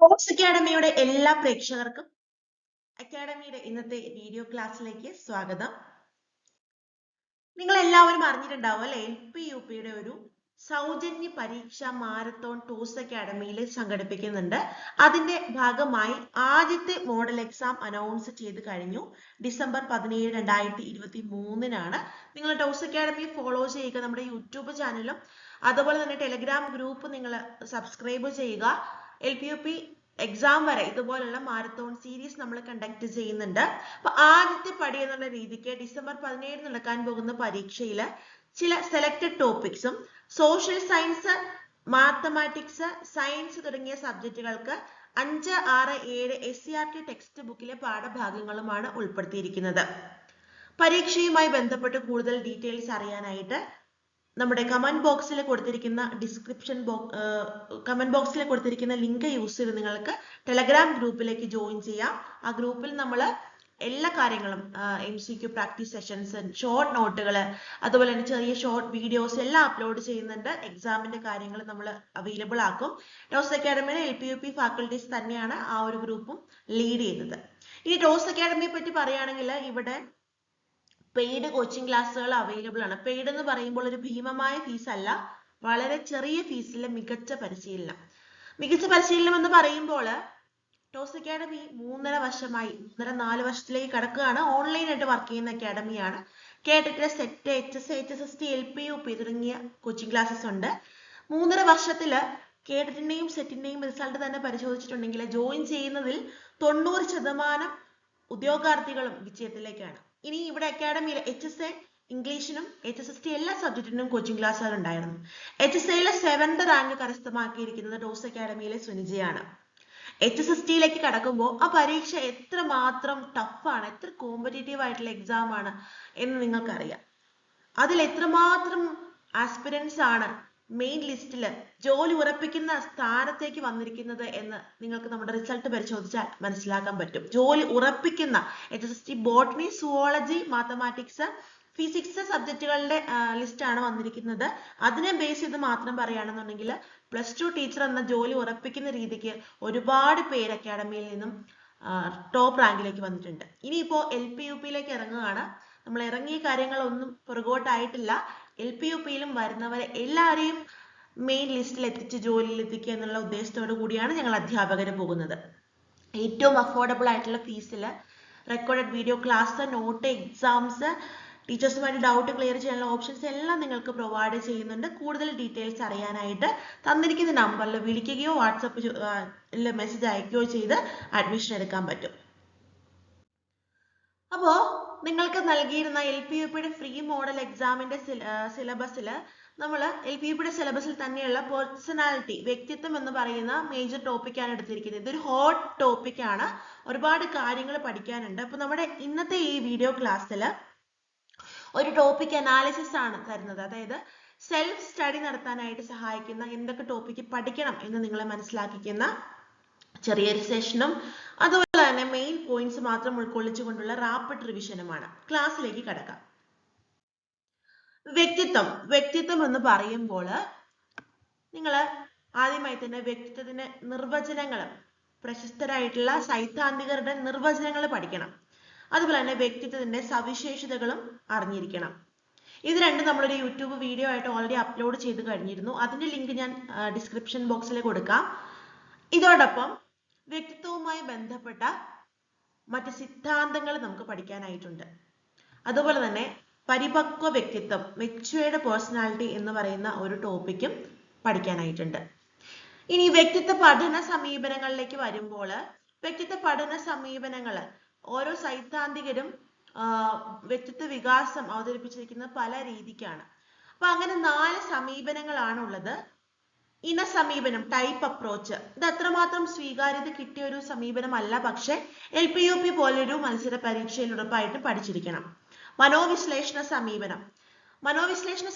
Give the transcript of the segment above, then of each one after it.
Fox അക്കാഡമിയുടെ എല്ലാ പ്രേക്ഷകർക്കും അക്കാഡമിയുടെ ഇന്നത്തെ വീഡിയോ ക്ലാസ്സിലേക്ക് സ്വാഗതം. നിങ്ങൾ എല്ലാവരും അറിഞ്ഞിട്ടുണ്ടാവും അല്ലെ, LP-UPയുടെ ഒരു സൗജന്യ പരീക്ഷ മാരത്തോൺ ടോസ് അക്കാഡമിയിൽ സംഘടിപ്പിക്കുന്നുണ്ട്. അതിന്റെ ഭാഗമായി ആദ്യത്തെ മോഡൽ എക്സാം അനൗൺസ് ചെയ്ത് കഴിഞ്ഞു. ഡിസംബർ 17, 2023 നിങ്ങൾ ടോസ് അക്കാഡമി ഫോളോ ചെയ്യുക. നമ്മുടെ യൂട്യൂബ് ചാനലും അതുപോലെ തന്നെ ടെലിഗ്രാം ഗ്രൂപ്പ് നിങ്ങൾ സബ്സ്ക്രൈബ് ചെയ്യുക. LP-UP എക്സാം വരെ ഇതുപോലുള്ള മാരത്തോൺ സീരീസ് നമ്മൾ കണ്ടക്ട് ചെയ്യുന്നുണ്ട്. അപ്പൊ ആദ്യത്തെ പടി എന്നുള്ള രീതിക്ക് ഡിസംബർ 17 നടക്കാൻ പോകുന്ന പരീക്ഷയിൽ ചില സെലക്ടഡ് ടോപ്പിക്സും സോഷ്യൽ സയൻസ്, മാത്തമാറ്റിക്സ്, സയൻസ് തുടങ്ങിയ സബ്ജക്റ്റുകൾക്ക് 5, 6, 7 SCERT ടെക്സ്റ്റ് ബുക്കിലെ പാഠഭാഗങ്ങളുമാണ് ഉൾപ്പെടുത്തിയിരിക്കുന്നത്. പരീക്ഷയുമായി ബന്ധപ്പെട്ട് കൂടുതൽ ഡീറ്റെയിൽസ് അറിയാനായിട്ട് നമ്മുടെ കമന്റ് ബോക്സിൽ കൊടുത്തിരിക്കുന്ന കമന്റ് ബോക്സിൽ കൊടുത്തിരിക്കുന്ന ലിങ്ക് യൂസ് ചെയ്ത് നിങ്ങൾക്ക് ടെലഗ്രാം ഗ്രൂപ്പിലേക്ക് ജോയിൻ ചെയ്യാം. ആ ഗ്രൂപ്പിൽ നമ്മൾ എല്ലാ കാര്യങ്ങളും MCQ പ്രാക്ടീസ് സെഷൻസ്, ഷോർട്ട് നോട്ടുകൾ, അതുപോലെ തന്നെ ചെറിയ ഷോർട്ട് വീഡിയോസ് എല്ലാം അപ്ലോഡ് ചെയ്യുന്നുണ്ട്. എക്സാമിന്റെ കാര്യങ്ങൾ നമ്മൾ അവൈലബിൾ ആക്കും. ടോസ് അക്കാഡമിയിലെ LP-UP ഫാക്കൽറ്റീസ് തന്നെയാണ് ആ ഒരു ഗ്രൂപ്പും ലീഡ് ചെയ്യുന്നത്. ഇനി ടോസ് അക്കാഡമിയെ പറ്റി പറയുകയാണെങ്കിൽ ഇവിടെ പെയ്ഡ് കോച്ചിങ് ക്ലാസ്സുകൾ അവൈലബിൾ ആണ്. പെയ്ഡ് എന്ന് പറയുമ്പോൾ ഒരു ഭീമമായ ഫീസ് അല്ല, വളരെ ചെറിയ ഫീസിലെ മികച്ച പരിശീലനം. മികച്ച പരിശീലനം എന്ന് പറയുമ്പോൾ ടോസ് അക്കാഡമി 3.5 വർഷമായി 3.5-4 വർഷത്തിലേക്ക് കടക്കുകയാണ്. ഓൺലൈനായിട്ട് വർക്ക് ചെയ്യുന്ന അക്കാഡമിയാണ്. കേട്ടിട്ട് സെറ്റ്, HSA, HSST, LP-UP തുടങ്ങിയ കോച്ചിങ് ക്ലാസ്സസ് ഉണ്ട്. 3.5 വർഷത്തിൽ കേട്ടിന്റെയും സെറ്റിന്റെയും റിസൾട്ട് തന്നെ പരിശോധിച്ചിട്ടുണ്ടെങ്കിൽ ജോയിൻ ചെയ്യുന്നതിൽ 90% ഉദ്യോഗാർത്ഥികളും വിജയത്തിലേക്കാണ്. ഇനി ഇവിടെ അക്കാഡമിയിൽ HSA ഇംഗ്ലീഷിനും HSST എല്ലാ സബ്ജക്റ്റിനും കോച്ചിങ് ക്ലാസ്സുകൾ ഉണ്ടായിരുന്നു. HSAയിലെ 7th റാങ്ക് കരസ്ഥമാക്കിയിരിക്കുന്നത് ടോസ് അക്കാഡമിയിലെ സുനിജയാണ്. HSSTയിലേക്ക് കടക്കുമ്പോൾ ആ പരീക്ഷ എത്രമാത്രം ടഫാണ്, എത്ര കോമ്പറ്റേറ്റീവ് ആയിട്ടുള്ള എക്സാം ആണ് എന്ന് നിങ്ങൾക്കറിയാം. അതിൽ എത്രമാത്രം ആസ്പിരൻസ് ആണ് മെയിൻ ലിസ്റ്റിൽ ജോലി ഉറപ്പിക്കുന്ന സ്ഥാനത്തേക്ക് വന്നിരിക്കുന്നത് എന്ന് നിങ്ങൾക്ക് നമ്മുടെ റിസൾട്ട് പരിശോധിച്ചാൽ മനസ്സിലാക്കാൻ പറ്റും. ജോലി ഉറപ്പിക്കുന്ന HSST botany, zoology, mathematics, physics സബ്ജക്റ്റുകളുടെ ലിസ്റ്റാണ് വന്നിരിക്കുന്നത്. അതിനെ ബേസ് ചെയ്ത് മാത്രം പറയുകയാണെന്നുണ്ടെങ്കിൽ +2 ടീച്ചർ എന്ന ജോലി ഉറപ്പിക്കുന്ന രീതിക്ക് ഒരുപാട് പേര് അക്കാഡമിയിൽ നിന്നും ടോപ്പ് റാങ്കിലേക്ക് വന്നിട്ടുണ്ട്. ഇനിയിപ്പോൾ LP-UPയിലേക്ക് ഇറങ്ങുകയാണ്. നമ്മൾ ഇറങ്ങിയ കാര്യങ്ങളൊന്നും പുറകോട്ടായിട്ടില്ല. LP-UPയിലും വരുന്നവരെ എല്ലാവരെയും മെയിൻ ലിസ്റ്റിൽ എത്തിച്ച് ജോലിയിൽ എത്തിക്കുക എന്നുള്ള ഉദ്ദേശത്തോടു കൂടിയാണ് ഞങ്ങൾ അധ്യാപകർ പോകുന്നത്. ഏറ്റവും അഫോർഡബിൾ ആയിട്ടുള്ള ഫീസിൽ recorded video class, note, exams, ടീച്ചേഴ്സുമായിട്ട് ഡൗട്ട് ക്ലിയർ ചെയ്യാനുള്ള ഓപ്ഷൻസ് എല്ലാം നിങ്ങൾക്ക് പ്രൊവൈഡ് ചെയ്യുന്നുണ്ട്. കൂടുതൽ ഡീറ്റെയിൽസ് അറിയാനായിട്ട് തന്നിരിക്കുന്ന നമ്പറിൽ വിളിക്കുകയോ വാട്സപ്പിൽ മെസ്സേജ് അയക്കുകയോ ചെയ്ത് അഡ്മിഷൻ എടുക്കാൻ പറ്റും. അപ്പോൾ നിങ്ങൾക്ക് നൽകിയിരുന്ന LP-UPയുടെ ഫ്രീ മോഡൽ എക്സാമിന്റെ സിലബസിൽ നമ്മൾ LP-UPയുടെ സിലബസിൽ തന്നെയുള്ള പേഴ്സണാലിറ്റി, വ്യക്തിത്വം എന്ന് പറയുന്ന മേജർ ടോപ്പിക്കാണ് എടുത്തിരിക്കുന്നത്. ഇതൊരു ഹോട്ട് ടോപ്പിക്കാണ്, ഒരുപാട് കാര്യങ്ങൾ പഠിക്കാനുണ്ട്. അപ്പോൾ നമ്മുടെ ഇന്നത്തെ ഈ വീഡിയോ ക്ലാസ്സിൽ ഒരു ടോപ്പിക് അനാലിസിസ് ആണ് തരുന്നത്. അതായത് സെൽഫ് സ്റ്റഡി നടത്താനായിട്ട് സഹായിക്കുന്ന എന്തൊക്കെ ടോപ്പിക്ക് പഠിക്കണം എന്ന് നിങ്ങളെ മനസ്സിലാക്കിക്കുന്ന ചെറിയൊരു സെഷനും അതുപോലെ തന്നെ മെയിൻ പോയിന്റ്സ് മാത്രം ഉൾക്കൊള്ളിച്ചുകൊണ്ടുള്ള റാപ്പിഡ് റിവിഷനുമാണ്. ക്ലാസ്സിലേക്ക് കടക്കാം. വ്യക്തിത്വം എന്ന് പറയുമ്പോൾ നിങ്ങൾ ആദ്യമായി തന്നെ വ്യക്തിത്വത്തിന്റെ നിർവചനങ്ങൾ, പ്രശസ്തരായിട്ടുള്ള സൈദ്ധാന്തികരുടെ നിർവചനങ്ങൾ പഠിക്കണം. അതുപോലെ തന്നെ വ്യക്തിത്വത്തിന്റെ സവിശേഷതകളും അറിഞ്ഞിരിക്കണം. ഇത് രണ്ടും നമ്മളൊരു യൂട്യൂബ് വീഡിയോ ആയിട്ട് ഓൾറെഡി അപ്ലോഡ് ചെയ്ത് കഴിഞ്ഞിരുന്നു. അതിന്റെ ലിങ്ക് ഞാൻ ഡിസ്ക്രിപ്ഷൻ ബോക്സിൽ കൊടുക്കാം. ഇതോടൊപ്പം വ്യക്തിത്വവുമായി ബന്ധപ്പെട്ട മറ്റ് സിദ്ധാന്തങ്ങൾ നമുക്ക് പഠിക്കാനായിട്ടുണ്ട്. അതുപോലെ തന്നെ പരിപക്വ വ്യക്തിത്വം, മെച്യൂർഡ് പേഴ്സണാലിറ്റി എന്ന് പറയുന്ന ഒരു ടോപ്പിക്കും പഠിക്കാനായിട്ടുണ്ട്. ഇനി വ്യക്തിത്വ പഠന സമീപനങ്ങളിലേക്ക് വരുമ്പോൾ വ്യക്തിത്വ പഠന സമീപനങ്ങൾ ഓരോ സൈദ്ധാന്തികരും വ്യക്തിത്വ വികാസം അവതരിപ്പിച്ചിരിക്കുന്ന പല രീതിക്കാണ്. അപ്പൊ അങ്ങനെ 4 സമീപനങ്ങളാണ് ഉള്ളത്. ഇന സമീപനം, ടൈപ്പ് അപ്രോച്ച്, ഇത് അത്രമാത്രം സ്വീകാര്യത കിട്ടിയ ഒരു സമീപനമല്ല, പക്ഷെ LP-UP പോലൊരു മത്സര പരീക്ഷയിൽ ഉറപ്പായിട്ടും പഠിച്ചിരിക്കണം. മനോവിശ്ലേഷണ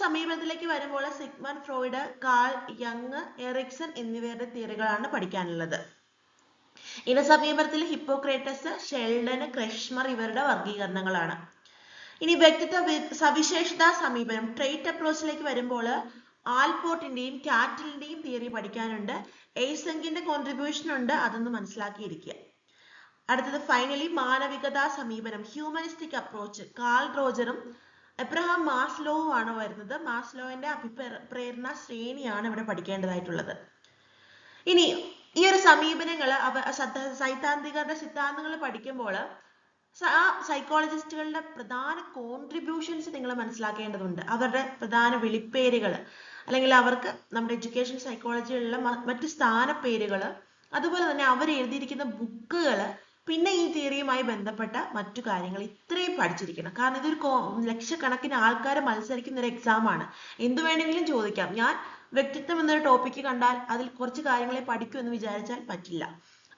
സമീപനത്തിലേക്ക് വരുമ്പോൾ സിഗ്മണ്ട് ഫ്രോയിഡ്, കാൾ യങ്, എറിക്സൺ എന്നിവരുടെ തിയറികളാണ് പഠിക്കാനുള്ളത്. ഇന സമീപനത്തിൽ ഹിപ്പോക്രേറ്റസ്, ഷെൽഡൻ, ക്രെഷ്മർ ഇവരുടെ വർഗീകരണങ്ങളാണ്. ഇനി വ്യക്തിത്വ സവിശേഷതാ സമീപനം, ട്രേറ്റ് അപ്രോച്ചിലേക്ക് വരുമ്പോൾ ആൽപോർട്ടിന്റെയും കാറ്റലിന്റെയും തിയറി പഠിക്കാനുണ്ട്. എയ്സെങ്കിന്റെ കോൺട്രിബ്യൂഷൻ ഉണ്ട്, അതൊന്ന് മനസ്സിലാക്കിയിരിക്കുക. അടുത്തത് ഫൈനലി മാനവികതാ സമീപനം, ഹ്യൂമനിസ്റ്റിക് അപ്രോച്ച്, കാൾ റോജറും എബ്രഹാം മാസ്ലോവും ആണ് വരുന്നത്. മാസ്ലോവിന്റെ അഭിപ്രേരണ ശ്രേണിയാണ് ഇവിടെ പഠിക്കേണ്ടതായിട്ടുള്ളത്. ഇനി ഈ ഒരു സമീപനങ്ങൾ സൈദ്ധാന്തികരുടെ സിദ്ധാന്തങ്ങൾ പഠിക്കുമ്പോൾ ആ സൈക്കോളജിസ്റ്റുകളുടെ പ്രധാന കോൺട്രിബ്യൂഷൻസ് നിങ്ങൾ മനസ്സിലാക്കേണ്ടതുണ്ട്. അവരുടെ പ്രധാന വിളിപ്പേരുകൾ, അല്ലെങ്കിൽ അവർക്ക് നമ്മുടെ എഡ്യൂക്കേഷൻ സൈക്കോളജിയിലുള്ള മറ്റ് സ്ഥാനപ്പേരുകൾ, അതുപോലെ തന്നെ അവർ എഴുതിയിരിക്കുന്ന ബുക്കുകൾ, പിന്നെ ഈ തിയറിയുമായി ബന്ധപ്പെട്ട മറ്റു കാര്യങ്ങൾ ഇത്രയും പഠിച്ചിരിക്കണം. കാരണം ഇതൊരു ലക്ഷക്കണക്കിന് ആൾക്കാർ മത്സരിക്കുന്ന ഒരു എക്സാം ആണ്. എന്ത് വേണമെങ്കിലും ചോദിക്കാം. ഞാൻ വ്യക്തിത്വം എന്നൊരു ടോപ്പിക്ക് കണ്ടാൽ അതിൽ കുറച്ച് കാര്യങ്ങളെ പഠിക്കൂ എന്ന് വിചാരിച്ചാൽ പറ്റില്ല.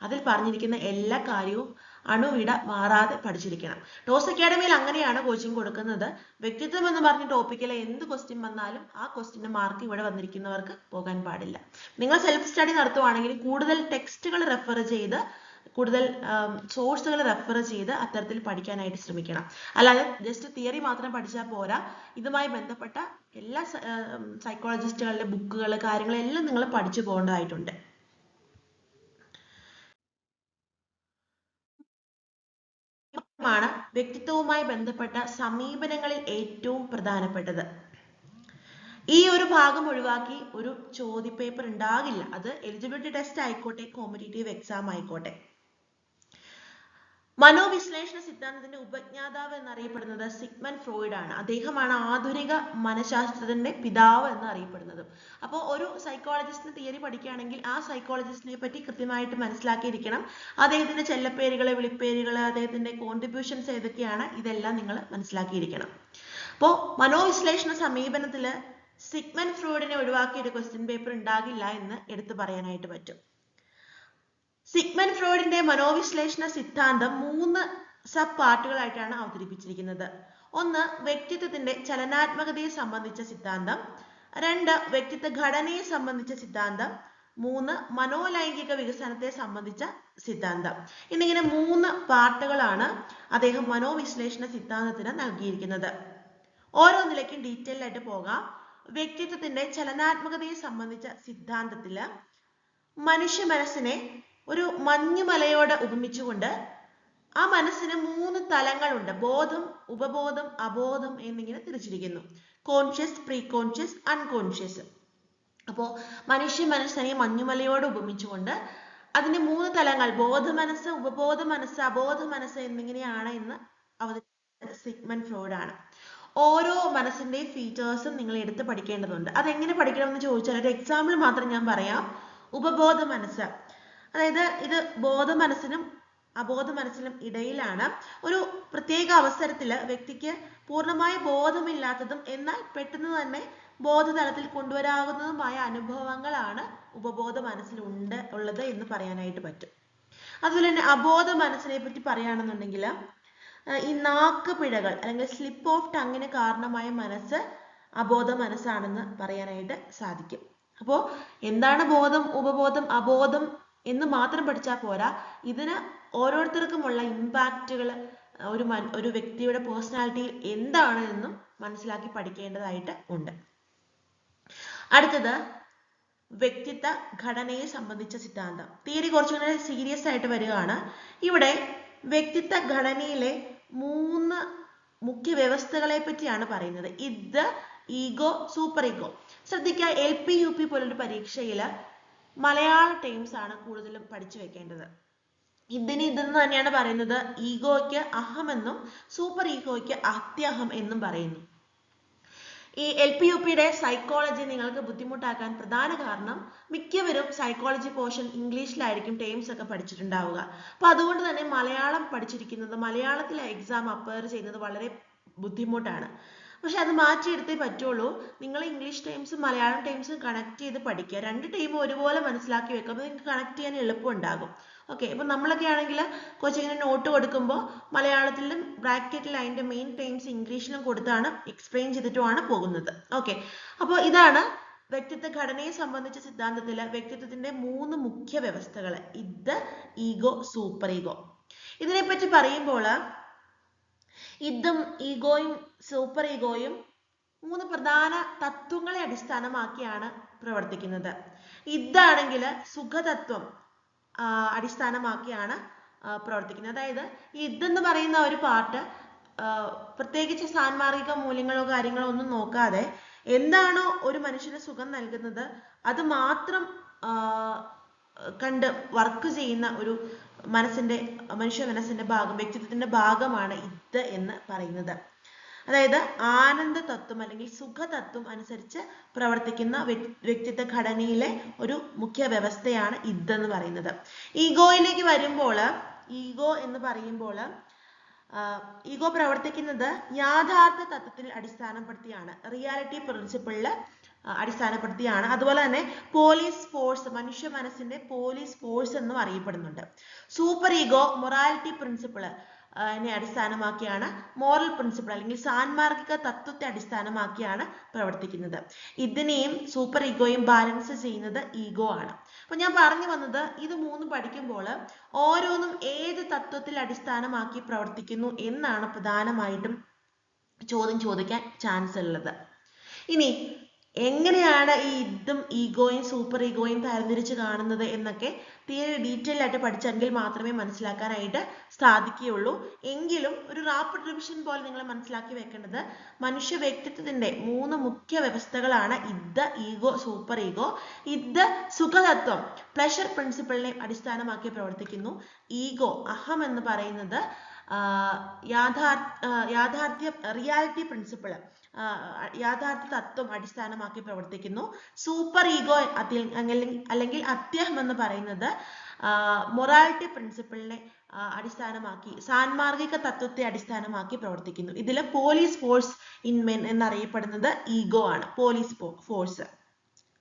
അതിൽ പറഞ്ഞിരിക്കുന്ന എല്ലാ കാര്യവും അണുവിട മാറാതെ പഠിച്ചിരിക്കണം. ടോസ് അക്കാഡമിയിൽ അങ്ങനെയാണ് കോച്ചിങ് കൊടുക്കുന്നത്. വ്യക്തിത്വം എന്ന് പറഞ്ഞ ടോപ്പിക്കിലെ എന്ത് ക്വസ്റ്റ്യൻ വന്നാലും ആ ക്വസ്റ്റ്യന്റെ മാർക്ക് ഇവിടെ വന്നിരിക്കുന്നവർക്ക് പോകാൻ പാടില്ല. നിങ്ങൾ സെൽഫ് സ്റ്റഡി നടത്തുവാണെങ്കിൽ കൂടുതൽ ടെക്സ്റ്റുകൾ റെഫർ ചെയ്ത്, കൂടുതൽ സോഴ്സുകൾ റെഫർ ചെയ്ത് അത്തരത്തിൽ പഠിക്കാനായിട്ട് ശ്രമിക്കണം. അല്ലാതെ ജസ്റ്റ് തിയറി മാത്രം പഠിച്ചാൽ പോരാ. ഇതുമായി ബന്ധപ്പെട്ട എല്ലാ സൈക്കോളജിസ്റ്റുകളുടെ ബുക്കുകൾ, കാര്യങ്ങളെല്ലാം നിങ്ങൾ പഠിച്ചു പോകേണ്ടതായിട്ടുണ്ട്. ാണ് വ്യക്തിത്വവുമായി ബന്ധപ്പെട്ട സമീപനങ്ങളിൽ ഏറ്റവും പ്രധാനപ്പെട്ടത്. ഈ ഒരു ഭാഗം ഒഴിവാക്കി ഒരു ചോദ്യപേപ്പർ ഉണ്ടാകില്ല. അത് എലിജിബിലിറ്റി ടെസ്റ്റ് ആയിക്കോട്ടെ, കോമ്പറ്റേറ്റീവ് എക്സാം ആയിക്കോട്ടെ. മനോവിശ്ലേഷണ സിദ്ധാന്തത്തിന്റെ ഉപജ്ഞാതാവ് എന്നറിയപ്പെടുന്നത് സിഗ്മണ്ട് ഫ്രോയിഡ് ആണ്. അദ്ദേഹമാണ് ആധുനിക മനഃശാസ്ത്രത്തിന്റെ പിതാവ് എന്ന് അറിയപ്പെടുന്നത്. അപ്പോൾ ഒരു സൈക്കോളജിസ്റ്റിന്റെ തിയറി പഠിക്കുകയാണെങ്കിൽ ആ സൈക്കോളജിസ്റ്റിനെ പറ്റി കൃത്യമായിട്ട് മനസ്സിലാക്കിയിരിക്കണം. അദ്ദേഹത്തിന്റെ ചെല്ലപ്പേരുകൾ, വിളിപ്പേരുകൾ, അദ്ദേഹത്തിന്റെ കോൺട്രിബ്യൂഷൻസ് ഏതൊക്കെയാണ്, ഇതെല്ലാം നിങ്ങൾ മനസ്സിലാക്കിയിരിക്കണം. അപ്പോൾ മനോവിശ്ലേഷണ സമീപനത്തില് സിഗ്മണ്ട് ഫ്രോയിഡിനെ ഒഴിവാക്കിയ ഒരു ക്വസ്റ്റ്യൻ പേപ്പർ ഉണ്ടാകില്ല എന്ന് എടുത്തു പറയാനായിട്ട് പറ്റും. സിഗ്മണ്ട് ഫ്രോയിഡിന്റെ മനോവിശ്ലേഷണ സിദ്ധാന്തം 3 സബ് പാർട്ടുകളായിട്ടാണ് അവതരിപ്പിച്ചിരിക്കുന്നത്. 1 വ്യക്തിത്വത്തിന്റെ ചലനാത്മകതയെ സംബന്ധിച്ച സിദ്ധാന്തം, 2 വ്യക്തിത്വ ഘടനയെ സംബന്ധിച്ച സിദ്ധാന്തം, 3 മനോലൈംഗിക വികസനത്തെ സംബന്ധിച്ച സിദ്ധാന്തം. എന്നിങ്ങനെ 3 പാർട്ടുകളാണ് അദ്ദേഹം മനോവിശ്ലേഷണ സിദ്ധാന്തത്തിന് നൽകിയിരിക്കുന്നത്. ഓരോന്നിലേക്കും ഡീറ്റെയിൽ ആയിട്ട് പോകാം. വ്യക്തിത്വത്തിന്റെ ചലനാത്മകതയെ സംബന്ധിച്ച സിദ്ധാന്തത്തില് മനുഷ്യ മനസ്സിനെ ഒരു മഞ്ഞുമലയോട് ഉപമിച്ചുകൊണ്ട് ആ മനസ്സിന് 3 തലങ്ങളുണ്ട്. ബോധം, ഉപബോധം, അബോധം എന്നിങ്ങനെ തിരിച്ചിരിക്കുന്നു. Conscious, pre conscious, unconscious. അപ്പോൾ മനുഷ്യ മനസ്സിനെ മഞ്ഞുമലയോട് ഉപമിച്ചുകൊണ്ട് അതിന്റെ 3 തലങ്ങൾ, ബോധ മനസ്സ്, ഉപബോധ മനസ്സ്, അബോധ മനസ്സ് എന്നിങ്ങനെയാണ് എന്ന് അവതരിപ്പിച്ചത് സിഗ്മണ്ട് ഫ്രോയിഡ് ആണ്. ഓരോ മനസ്സിന്റെ ഫീച്ചേഴ്സും നിങ്ങൾ എടുത്ത് പഠിക്കേണ്ടതുണ്ട്. അതെങ്ങനെ പഠിക്കണമെന്ന് ചോദിച്ചാൽ ഒരു എക്സാമ്പിൾ മാത്രം ഞാൻ പറയാം. ഉപബോധ മനസ്സ്, അതായത് ഇത് ബോധ മനസ്സിനും അബോധ മനസ്സിനും ഇടയിലാണ്. ഒരു പ്രത്യേക അവസരത്തിൽ വ്യക്തിക്ക് പൂർണ്ണമായ ബോധമില്ലാത്തതും എന്നാൽ പെട്ടെന്ന് തന്നെ ബോധതലത്തിൽ കൊണ്ടുവരാവുന്നതുമായ അനുഭവങ്ങളാണ് ഉപബോധ മനസ്സിലുള്ളത് എന്ന് പറയാനായിട്ട് പറ്റും. അതുപോലെ തന്നെ അബോധ മനസ്സിനെ പറ്റി പറയുകയാണെന്നുണ്ടെങ്കിൽ ഈ നാക്ക് പിഴകൾ അല്ലെങ്കിൽ സ്ലിപ്പ് ഓഫ് ടങ്ങിന് കാരണമായ മനസ്സ് അബോധ മനസ്സാണെന്ന് പറയാനായിട്ട് സാധിക്കും. അപ്പോൾ എന്താണ് ബോധം, ഉപബോധം, അബോധം എന്ന് മാത്രം പഠിച്ചാൽ പോരാ. ഇതിന് ഓരോരുത്തർക്കുമുള്ള ഇമ്പാക്റ്റുകൾ ഒരു വ്യക്തിയുടെ പേഴ്സണാലിറ്റിയിൽ എന്താണ് എന്നും മനസ്സിലാക്കി പഠിക്കേണ്ടതായിട്ട് ഉണ്ട്. അടുത്തത് വ്യക്തിത്വ ഘടനയെ സംബന്ധിച്ച സിദ്ധാന്തം. തിയറി കുറച്ചുകൂടെ സീരിയസ് ആയിട്ട് വരികയാണ്. ഇവിടെ വ്യക്തിത്വ ഘടനയിലെ 3 മുഖ്യ വ്യവസ്ഥകളെ പറ്റിയാണ് പറയുന്നത്. ഇത്, ഈഗോ, സൂപ്പർ ഈഗോ. ശ്രദ്ധിക്കുക, LP UP പോലൊരു പരീക്ഷയിൽ മലയാള ടേംസ് ആണ് കൂടുതലും പഠിച്ചു വെക്കേണ്ടത്. ഇതെന്ന് തന്നെയാണ് പറയുന്നത്. ഈഗോയ്ക്ക് അഹം എന്നും സൂപ്പർ ഈഗോയ്ക്ക് അത്യഹം എന്നും പറയുന്നു. ഈ LP UPയുടെ സൈക്കോളജി നിങ്ങൾക്ക് ബുദ്ധിമുട്ടാക്കാൻ പ്രധാന കാരണം മിക്കവരും സൈക്കോളജി പോർഷൻ ഇംഗ്ലീഷിലായിരിക്കും ടേംസ് ഒക്കെ പഠിച്ചിട്ടുണ്ടാവുക. അപ്പൊ അതുകൊണ്ട് തന്നെ മലയാളം പഠിച്ചിരിക്കുന്നത്, മലയാളത്തിലെ എക്സാം അപ്പയർ ചെയ്യുന്നത് വളരെ ബുദ്ധിമുട്ടാണ്. പക്ഷെ അത് മാറ്റിയെടുത്തേ പറ്റുള്ളൂ. നിങ്ങൾ ഇംഗ്ലീഷ് ടേംസും മലയാളം ടേംസും കണക്ട് ചെയ്ത് പഠിക്കുക. 2 ടൈമും ഒരുപോലെ മനസ്സിലാക്കി വെക്കുക. അപ്പോൾ നിങ്ങൾക്ക് കണക്ട് ചെയ്യാൻ എളുപ്പം ഉണ്ടാകും. ഓക്കെ, ഇപ്പൊ നമ്മളൊക്കെ ആണെങ്കിൽ കോച്ചിങ്ങിന് നോട്ട് കൊടുക്കുമ്പോൾ മലയാളത്തിലും ബ്രാക്കറ്റിൽ അതിന്റെ മെയിൻ ടേംസ് ഇംഗ്ലീഷിലും കൊടുത്താണ് എക്സ്പ്ലെയിൻ ചെയ്തിട്ടുമാണ് പോകുന്നത്. ഓക്കെ, അപ്പോൾ ഇതാണ് വ്യക്തിത്വ ഘടനയെ സംബന്ധിച്ച സിദ്ധാന്തത്തില് വ്യക്തിത്വത്തിന്റെ 3 മുഖ്യ വ്യവസ്ഥകൾ. ഇത്, ഈഗോ, സൂപ്പർ ഈഗോ. ഇതിനെപ്പറ്റി പറയുമ്പോൾ ഇതും ഈഗോയും സൂപ്പർ ഈഗോയും 3 പ്രധാന തത്വങ്ങളെ അടിസ്ഥാനമാക്കിയാണ് പ്രവർത്തിക്കുന്നത്. ഇതാണെങ്കിൽ സുഖതത്വം അടിസ്ഥാനമാക്കിയാണ് പ്രവർത്തിക്കുന്നത്. അതായത് ഈ ഇതെന്ന് പറയുന്ന ഒരു പാർട്ട് പ്രത്യേകിച്ച് സാൻമാർഗിക മൂല്യങ്ങളോ കാര്യങ്ങളോ ഒന്നും നോക്കാതെ എന്താണോ ഒരു മനുഷ്യന് സുഖം നൽകുന്നത് അത് മാത്രം കണ്ട് വർക്ക് ചെയ്യുന്ന ഒരു മനുഷ്യ മനസ്സിന്റെ ഭാഗം, വ്യക്തിത്വത്തിന്റെ ഭാഗമാണ് ഇത് എന്ന് പറയുന്നത്. അതായത് ആനന്ദ തത്വം അല്ലെങ്കിൽ സുഖതത്വം അനുസരിച്ച് പ്രവർത്തിക്കുന്ന വ്യക്തിത്വ ഘടനയിലെ ഒരു മുഖ്യ വ്യവസ്ഥയാണ് ഇതെന്ന് പറയുന്നത്. ഈഗോയിലേക്ക് വരുമ്പോൾ ഈഗോ പ്രവർത്തിക്കുന്നത് യാഥാർത്ഥ്യ തത്വത്തിൽ അടിസ്ഥാനപ്പെടുത്തിയാണ്, റിയാലിറ്റി പ്രിൻസിപ്പിളിൽ അടിസ്ഥാനപ്പെടുത്തിയാണ്. അതുപോലെ തന്നെ പോലീസ് ഫോഴ്സ്, മനുഷ്യ മനസ്സിന്റെ പോലീസ് ഫോഴ്സ് എന്നും അറിയപ്പെടുന്നുണ്ട്. സൂപ്പർ ഈഗോ മൊറാലിറ്റി പ്രിൻസിപ്പിള് അടിസ്ഥാനമാക്കിയാണ്, മോറൽ പ്രിൻസിപ്പിൾ അല്ലെങ്കിൽ സാൻമാർഗിക തത്വത്തെ അടിസ്ഥാനമാക്കിയാണ് പ്രവർത്തിക്കുന്നത്. ഇതിനെയും സൂപ്പർ ഈഗോയും ബാലൻസ് ചെയ്യുന്നത് ഈഗോ ആണ്. അപ്പൊ ഞാൻ പറഞ്ഞു വന്നത് ഇത് മൂന്നും പഠിക്കുമ്പോൾ ഓരോന്നും ഏത് തത്വത്തിൽ അടിസ്ഥാനമാക്കി പ്രവർത്തിക്കുന്നു എന്നാണ് പ്രധാനമായിട്ടും ചോദിക്കാൻ ചാൻസ് ഉള്ളത്. ഇനി എങ്ങനെയാണ് ഈ ഇതും ഈഗോയും സൂപ്പർ ഈഗോയും തരംതിരിച്ച് കാണുന്നത് എന്നൊക്കെ തീരെ ഡീറ്റെയിൽ ആയിട്ട് പഠിച്ചെങ്കിൽ മാത്രമേ മനസ്സിലാക്കാനായിട്ട് സാധിക്കുകയുള്ളൂ. എങ്കിലും ഒരു റാപ്പിഡ് റിവിഷൻ പോലെ നിങ്ങൾ മനസ്സിലാക്കി വെക്കേണ്ടത് മനുഷ്യ വ്യക്തിത്വത്തിന്റെ 3 മുഖ്യ വ്യവസ്ഥകളാണ് ഇത്, ഈഗോ, സൂപ്പർ ഈഗോ. ഇത് സുഖതത്വം പ്ലഷർ പ്രിൻസിപ്പിളിനെ അടിസ്ഥാനമാക്കി പ്രവർത്തിക്കുന്നു. ഈഗോ അഹം എന്ന് പറയുന്നത് റിയാലിറ്റി പ്രിൻസിപ്പിൾ, യാഥാർത്ഥ്യ തത്വം അടിസ്ഥാനമാക്കി പ്രവർത്തിക്കുന്നു. സൂപ്പർ ഈഗോ അല്ലെങ്കിൽ അത്യഹം എന്ന് പറയുന്നത് മൊറാലിറ്റി പ്രിൻസിപ്പിളിനെ അടിസ്ഥാനമാക്കി, സാൻമാർഗിക തത്വത്തെ അടിസ്ഥാനമാക്കി പ്രവർത്തിക്കുന്നു. ഇതിൽ പോലീസ് ഫോഴ്സ് ഇൻ മെൻ എന്നറിയപ്പെടുന്നത് ഈഗോ ആണ്, പോലീസ് ഫോഴ്സ്.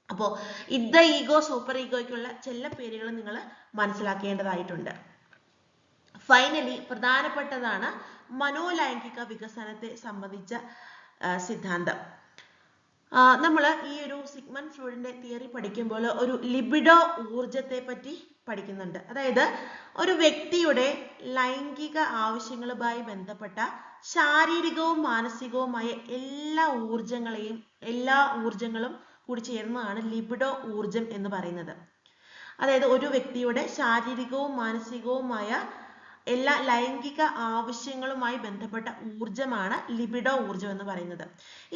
അപ്പോൾ ഇത് ഈഗോ സൂപ്പർ ഈഗോയ്ക്കുള്ള ചില പേരുകൾ നിങ്ങൾ മനസ്സിലാക്കേണ്ടതായിട്ടുണ്ട്. ഫൈനലി പ്രധാനപ്പെട്ടതാണ് മനോലൈംഗിക വികസനത്തെ സംബന്ധിച്ച സിദ്ധാന്തം. നമ്മൾ ഈ ഒരു സിഗ്മണ്ട് ഫ്രോയിഡിന്റെ തിയറി പഠിക്കുമ്പോൾ ഒരു ലിബിഡോ ഊർജത്തെ പറ്റി പഠിക്കുന്നുണ്ട്. അതായത് ഒരു വ്യക്തിയുടെ ലൈംഗിക ആവശ്യങ്ങളുമായി ബന്ധപ്പെട്ട ശാരീരികവും മാനസികവുമായ എല്ലാ ഊർജങ്ങളും കൂടി ചേർന്നതാണ് ലിബിഡോ ഊർജം എന്ന് പറയുന്നത്. അതായത് ഒരു വ്യക്തിയുടെ ശാരീരികവും മാനസികവുമായ എല്ലാ ലൈംഗിക ആവശ്യങ്ങളുമായി ബന്ധപ്പെട്ട ഊർജമാണ് ലിബിഡോ ഊർജം എന്ന് പറയുന്നത്.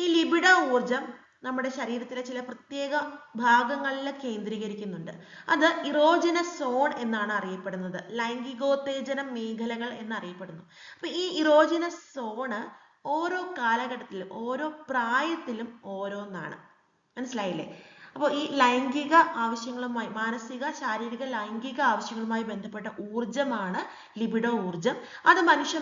ഈ ലിബിഡോ ഊർജം നമ്മുടെ ശരീരത്തിലെ ചില പ്രത്യേക ഭാഗങ്ങളിൽ കേന്ദ്രീകരിക്കുന്നുണ്ട്. അത് ഇറോജനസ് സോൺ എന്നാണ് അറിയപ്പെടുന്നത്, ലൈംഗികോത്തേജന മേഖലകൾ എന്നറിയപ്പെടുന്നു. അപ്പൊ ഈ ഇറോജനസ് സോണ് ഓരോ കാലഘട്ടത്തിലും ഓരോ പ്രായത്തിലും ഓരോന്നാണ്. മനസ്സിലായില്ലേ? അപ്പോൾ ഈ ലൈംഗിക ആവശ്യങ്ങളുമായി, മാനസിക ശാരീരിക ലൈംഗിക ആവശ്യങ്ങളുമായി ബന്ധപ്പെട്ട ഊർജമാണ് ലിബിഡോ ഊർജം. അത് മനുഷ്യ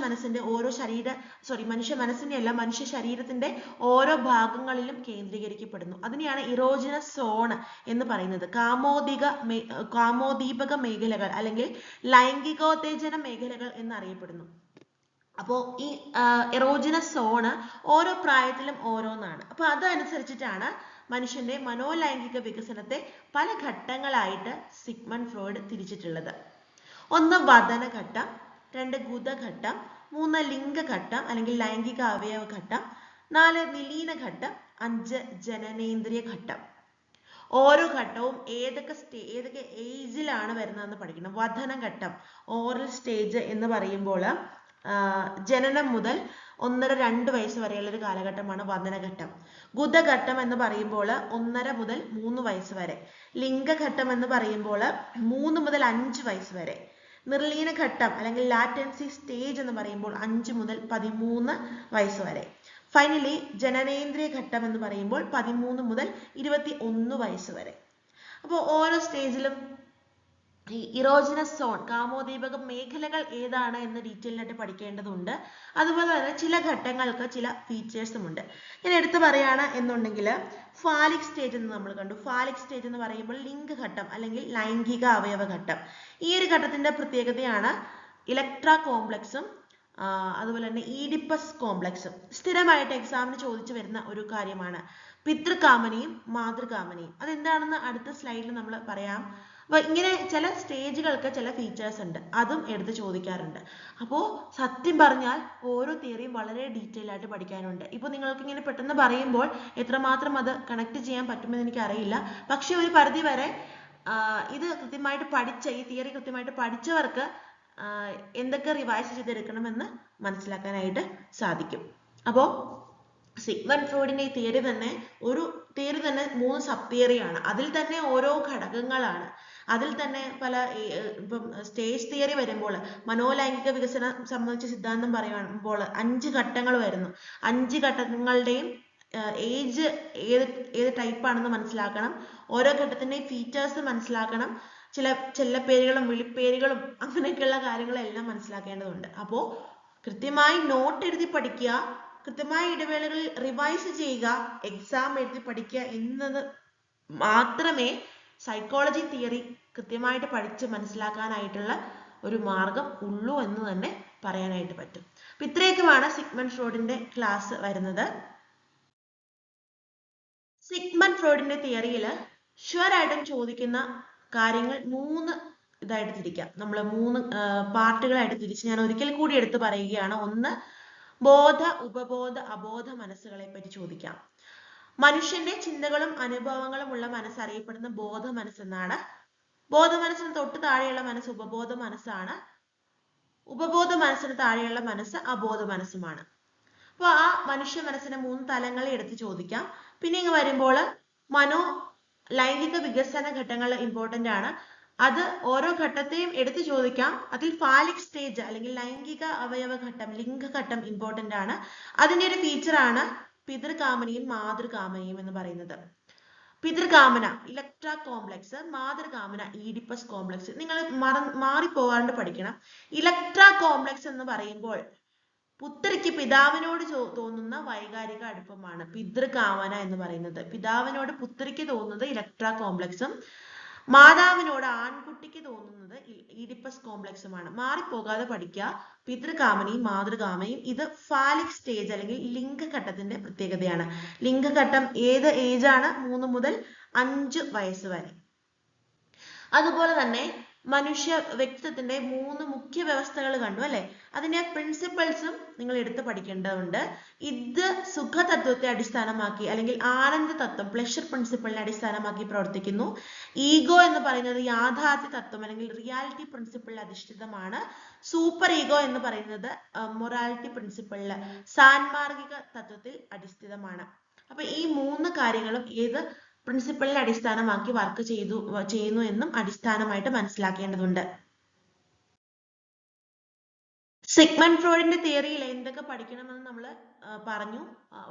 ശരീരത്തിന്റെ ഓരോ ഭാഗങ്ങളിലും കേന്ദ്രീകരിക്കപ്പെടുന്നു. അതിനെയാണ് ഇറോജനസ് സോൺ എന്ന് പറയുന്നത്. കാമോദീപക മേഖലകൾ അല്ലെങ്കിൽ ലൈംഗികോത്തേജന മേഖലകൾ എന്നറിയപ്പെടുന്നു. അപ്പോൾ ഈ എറോജനസ് സോണ് ഓരോ പ്രായത്തിലും ഓരോന്നാണ്. അപ്പൊ അതനുസരിച്ചിട്ടാണ് മനുഷ്യന്റെ മനോലൈംഗിക വികസനത്തെ പല ഘട്ടങ്ങളായിട്ട് സിഗ്മണ്ട് ഫ്രോയിഡ് തിരിച്ചിട്ടുള്ളത്. 1 വദനഘട്ടം, 2 ഗുദഘട്ടം, 3 ലിംഗഘട്ടം അല്ലെങ്കിൽ ലൈംഗിക അവയവ ഘട്ടം, 4 നിലീനഘട്ടം, 5 ജനനേന്ദ്രിയ ഘട്ടം. ഓരോ ഘട്ടവും ഏതൊക്കെ ഏജിലാണ് വരുന്നതെന്ന് പഠിക്കണം. വദനഘട്ടം ഓറൽ സ്റ്റേജ് എന്ന് പറയുമ്പോൾ ജനനം മുതൽ 1.5-2 വയസ്സ് വരെയുള്ള ഒരു കാലഘട്ടമാണ് വദനഘട്ടം. ഗുദഘട്ടം എന്ന് പറയുമ്പോൾ 1.5 മുതൽ 3 വയസ്സ് വരെ. ലിംഗഘട്ടം എന്ന് പറയുമ്പോൾ 3 മുതൽ 5 വയസ്സ് വരെ. നിർലീനഘട്ടം അല്ലെങ്കിൽ ലാറ്റൻസി സ്റ്റേജ് എന്ന് പറയുമ്പോൾ 5 മുതൽ 13 വയസ്സ് വരെ. ഫൈനലി ജനനേന്ദ്രിയ ഘട്ടം എന്ന് പറയുമ്പോൾ 13 മുതൽ 21 വയസ്സ് വരെ. അപ്പോൾ ഓരോ സ്റ്റേജിലും ഈ ഇറോജനസ് സോൺ, കാമോദീപക മേഖലകൾ ഏതാണ് എന്ന് ഡീറ്റെയിൽ ആയിട്ട് പഠിക്കേണ്ടതുണ്ട്. അതുപോലെ തന്നെ ചില ഘട്ടങ്ങൾക്ക് ചില ഫീച്ചേഴ്സും ഉണ്ട്. ഞാൻ എടുത്തു പറയാണ് എന്നുണ്ടെങ്കിൽ ഫാലിക് സ്റ്റേജ് എന്ന് നമ്മൾ കണ്ടു. ഫാലിക് സ്റ്റേജ് എന്ന് പറയുമ്പോൾ ലിംഗഘട്ടം അല്ലെങ്കിൽ ലൈംഗിക അവയവ ഘട്ടം. ഈ ഒരു ഘട്ടത്തിന്റെ പ്രത്യേകതയാണ് ഇലക്ട്ര കോംപ്ലക്സും അതുപോലെ തന്നെ ഈഡിപ്പസ് കോംപ്ലക്സും. സ്ഥിരമായിട്ട് എക്സാമിന് ചോദിച്ചു വരുന്ന ഒരു കാര്യമാണ് പിതൃകാമനയും മാതൃകാമനയും. അതെന്താണെന്ന് അടുത്ത സ്ലൈഡിൽ നമ്മൾ പറയാം. അപ്പൊ ഇങ്ങനെ ചില സ്റ്റേജുകൾക്ക് ചില ഫീച്ചേഴ്സ് ഉണ്ട്, അതും എടുത്ത് ചോദിക്കാറുണ്ട്. അപ്പോൾ സത്യം പറഞ്ഞാൽ ഓരോ തിയറിയും വളരെ ഡീറ്റെയിൽ ആയിട്ട് പഠിക്കാനുണ്ട്. ഇപ്പൊ നിങ്ങൾക്ക് ഇങ്ങനെ പെട്ടെന്ന് പറയുമ്പോൾ എത്രമാത്രം അത് കണക്ട് ചെയ്യാൻ പറ്റുമെന്ന് എനിക്കറിയില്ല. പക്ഷെ ഒരു പരിധി വരെ ഇത് കൃത്യമായിട്ട് ഈ തിയറി കൃത്യമായിട്ട് പഠിച്ചവർക്ക് എന്തൊക്കെ റിവൈസ് ചെയ്തെടുക്കണമെന്ന് മനസ്സിലാക്കാനായിട്ട് സാധിക്കും. അപ്പോൾ സിഗ്മണ്ട് ഫ്രോയിഡിന്റെ ഈ തിയറി തന്നെ 3 സബ് തിയറിയാണ്. അതിൽ തന്നെ ഓരോ ഘടകങ്ങളാണ്. അതിൽ തന്നെ പല ഇപ്പം സ്റ്റേജ് തിയറി വരുമ്പോൾ മനോലൈംഗിക വികസനം സംബന്ധിച്ച സിദ്ധാന്തം പറയുമ്പോൾ 5 ഘട്ടങ്ങൾ വരുന്നു. 5 ഘട്ടങ്ങളുടെയും ഏജ് ഏത് ടൈപ്പ് ആണെന്ന് മനസ്സിലാക്കണം. ഓരോ ഘട്ടത്തിന്റെയും ഫീച്ചേഴ്സ് മനസ്സിലാക്കണം. ചില ചെല്ലപ്പേരുകളും വിളിപ്പേരുകളും അങ്ങനെയൊക്കെയുള്ള കാര്യങ്ങളെല്ലാം മനസ്സിലാക്കേണ്ടതുണ്ട്. അപ്പോൾ കൃത്യമായി നോട്ട് എഴുതി പഠിക്കുക, കൃത്യമായ ഇടവേളകളിൽ റിവൈസ് ചെയ്യുക, എക്സാം എഴുതി പഠിക്കുക എന്നത് മാത്രമേ സൈക്കോളജി തിയറി കൃത്യമായിട്ട് പഠിച്ച് മനസ്സിലാക്കാനായിട്ടുള്ള ഒരു മാർഗം ഉള്ളൂ എന്ന് തന്നെ പറയാനായിട്ട് പറ്റും. അപ്പൊ ഇത്രയൊക്കെയാണ് സിഗ്മണ്ട് ഫ്രോയിഡിന്റെ ക്ലാസ് വരുന്നത്. സിഗ്മണ്ട് ഫ്രോയിഡിന്റെ തിയറിയിൽ ഷുവർ ആയിട്ടും ചോദിക്കുന്ന കാര്യങ്ങൾ 3 ഇതായിട്ട് തിരിക്കാം. നമ്മൾ 3 പാർട്ടുകളായിട്ട് തിരിച്ച് ഞാൻ ഒരിക്കൽ കൂടി എടുത്ത് പറയുകയാണ്. ഒന്ന്, ബോധ, ഉപബോധ, അബോധ മനസ്സുകളെ പറ്റി ചോദിക്കാം. മനുഷ്യന്റെ ചിന്തകളും അനുഭവങ്ങളും ഉള്ള മനസ്സ് അറിയപ്പെടുന്ന ബോധ മനസ്സെന്നാണ്. ബോധ മനസ്സിന് തൊട്ട് താഴെയുള്ള മനസ്സ് ഉപബോധ മനസ്സാണ്. ഉപബോധ മനസ്സിന് താഴെയുള്ള മനസ്സ് അബോധ മനസ്സുമാണ്. അപ്പൊ ആ മനുഷ്യ മനസ്സിന്റെ 3 തലങ്ങളെ എടുത്ത് ചോദിക്കാം. പിന്നെ ഇങ്ങ് വരുമ്പോൾ ലൈംഗിക വികസന ഘട്ടങ്ങൾ ഇമ്പോർട്ടന്റ് ആണ്. അത് ഓരോ ഘട്ടത്തെയും എടുത്ത് ചോദിക്കാം. അതിൽ ഫാലിക് സ്റ്റേജ് അല്ലെങ്കിൽ ലൈംഗിക അവയവ ഘട്ടം, ലിംഗഘട്ടം ഇമ്പോർട്ടന്റ് ആണ്. അതിന്റെ ഒരു ഫീച്ചറാണ് പിതൃകാമനയും മാതൃകാമനയും എന്ന് പറയുന്നത്. പിതൃകാമന ഇലക്ട്ര കോംപ്ലക്സ്, മാതൃകാമന ഈഡിപ്പസ് കോംപ്ലക്സ്. നിങ്ങൾ മാറിപ്പോവാണ്ട് പഠിക്കണം. ഇലക്ട്ര കോംപ്ലക്സ് എന്ന് പറയുമ്പോൾ പുത്രിക്ക് പിതാവിനോട് തോന്നുന്ന വൈകാരിക അടുപ്പമാണ് പിതൃകാമന എന്ന് പറയുന്നത്. പിതാവിനോട് പുത്രിക്ക് തോന്നുന്നത് ഇലക്ട്ര കോംപ്ലക്സും മാതാവിനോട് ആൺകുട്ടിക്ക് തോന്നുന്നത് ഈഡിപ്പസ് കോംപ്ലക്സുമാണ്. മാറിപ്പോകാതെ പഠിക്കുക. പിതൃകാമനയും മാതൃകാമനയും ഇത് ഫാലിക് സ്റ്റേജ് അല്ലെങ്കിൽ ലിംഗഘട്ടത്തിന്റെ പ്രത്യേകതയാണ്. ലിംഗഘട്ടം ഏത് ഏജാണ്? 3 മുതൽ 5 വയസ്സ് വരെ. അതുപോലെ തന്നെ മനുഷ്യ വ്യക്തിത്വത്തിന്റെ 3 മുഖ്യ വ്യവസ്ഥകൾ കണ്ടു അല്ലെ? അതിന്റെ പ്രിൻസിപ്പൾസും നിങ്ങൾ എടുത്ത് പഠിക്കേണ്ടതുണ്ട്. ഇത് സുഖതത്വത്തെ അടിസ്ഥാനമാക്കി അല്ലെങ്കിൽ ആനന്ദ തത്വം, പ്ലഷർ പ്രിൻസിപ്പിളിനെ അടിസ്ഥാനമാക്കി പ്രവർത്തിക്കുന്നു. ഈഗോ എന്ന് പറയുന്നത് യാഥാർത്ഥ്യ തത്വം അല്ലെങ്കിൽ റിയാലിറ്റി പ്രിൻസിപ്പിളിൽ അധിഷ്ഠിതമാണ്. സൂപ്പർ ഈഗോ എന്ന് പറയുന്നത് മൊറാലിറ്റി പ്രിൻസിപ്പിളിൽ, സാൻമാർഗിക തത്വത്തിൽ അടിസ്ഥിതമാണ്. അപ്പൊ ഈ 3 കാര്യങ്ങളും ഏത് പ്രിൻസിപ്പളിനെ അടിസ്ഥാനമാക്കി വർക്ക് ചെയ്യുന്നു എന്നും അടിസ്ഥാനമായിട്ട് മനസ്സിലാക്കേണ്ടതുണ്ട്. സിഗ്മണ്ട് ഫ്രോയിഡിന്റെ തിയറിയിൽ എന്തൊക്കെ പഠിക്കണമെന്ന് നമ്മൾ പറഞ്ഞു.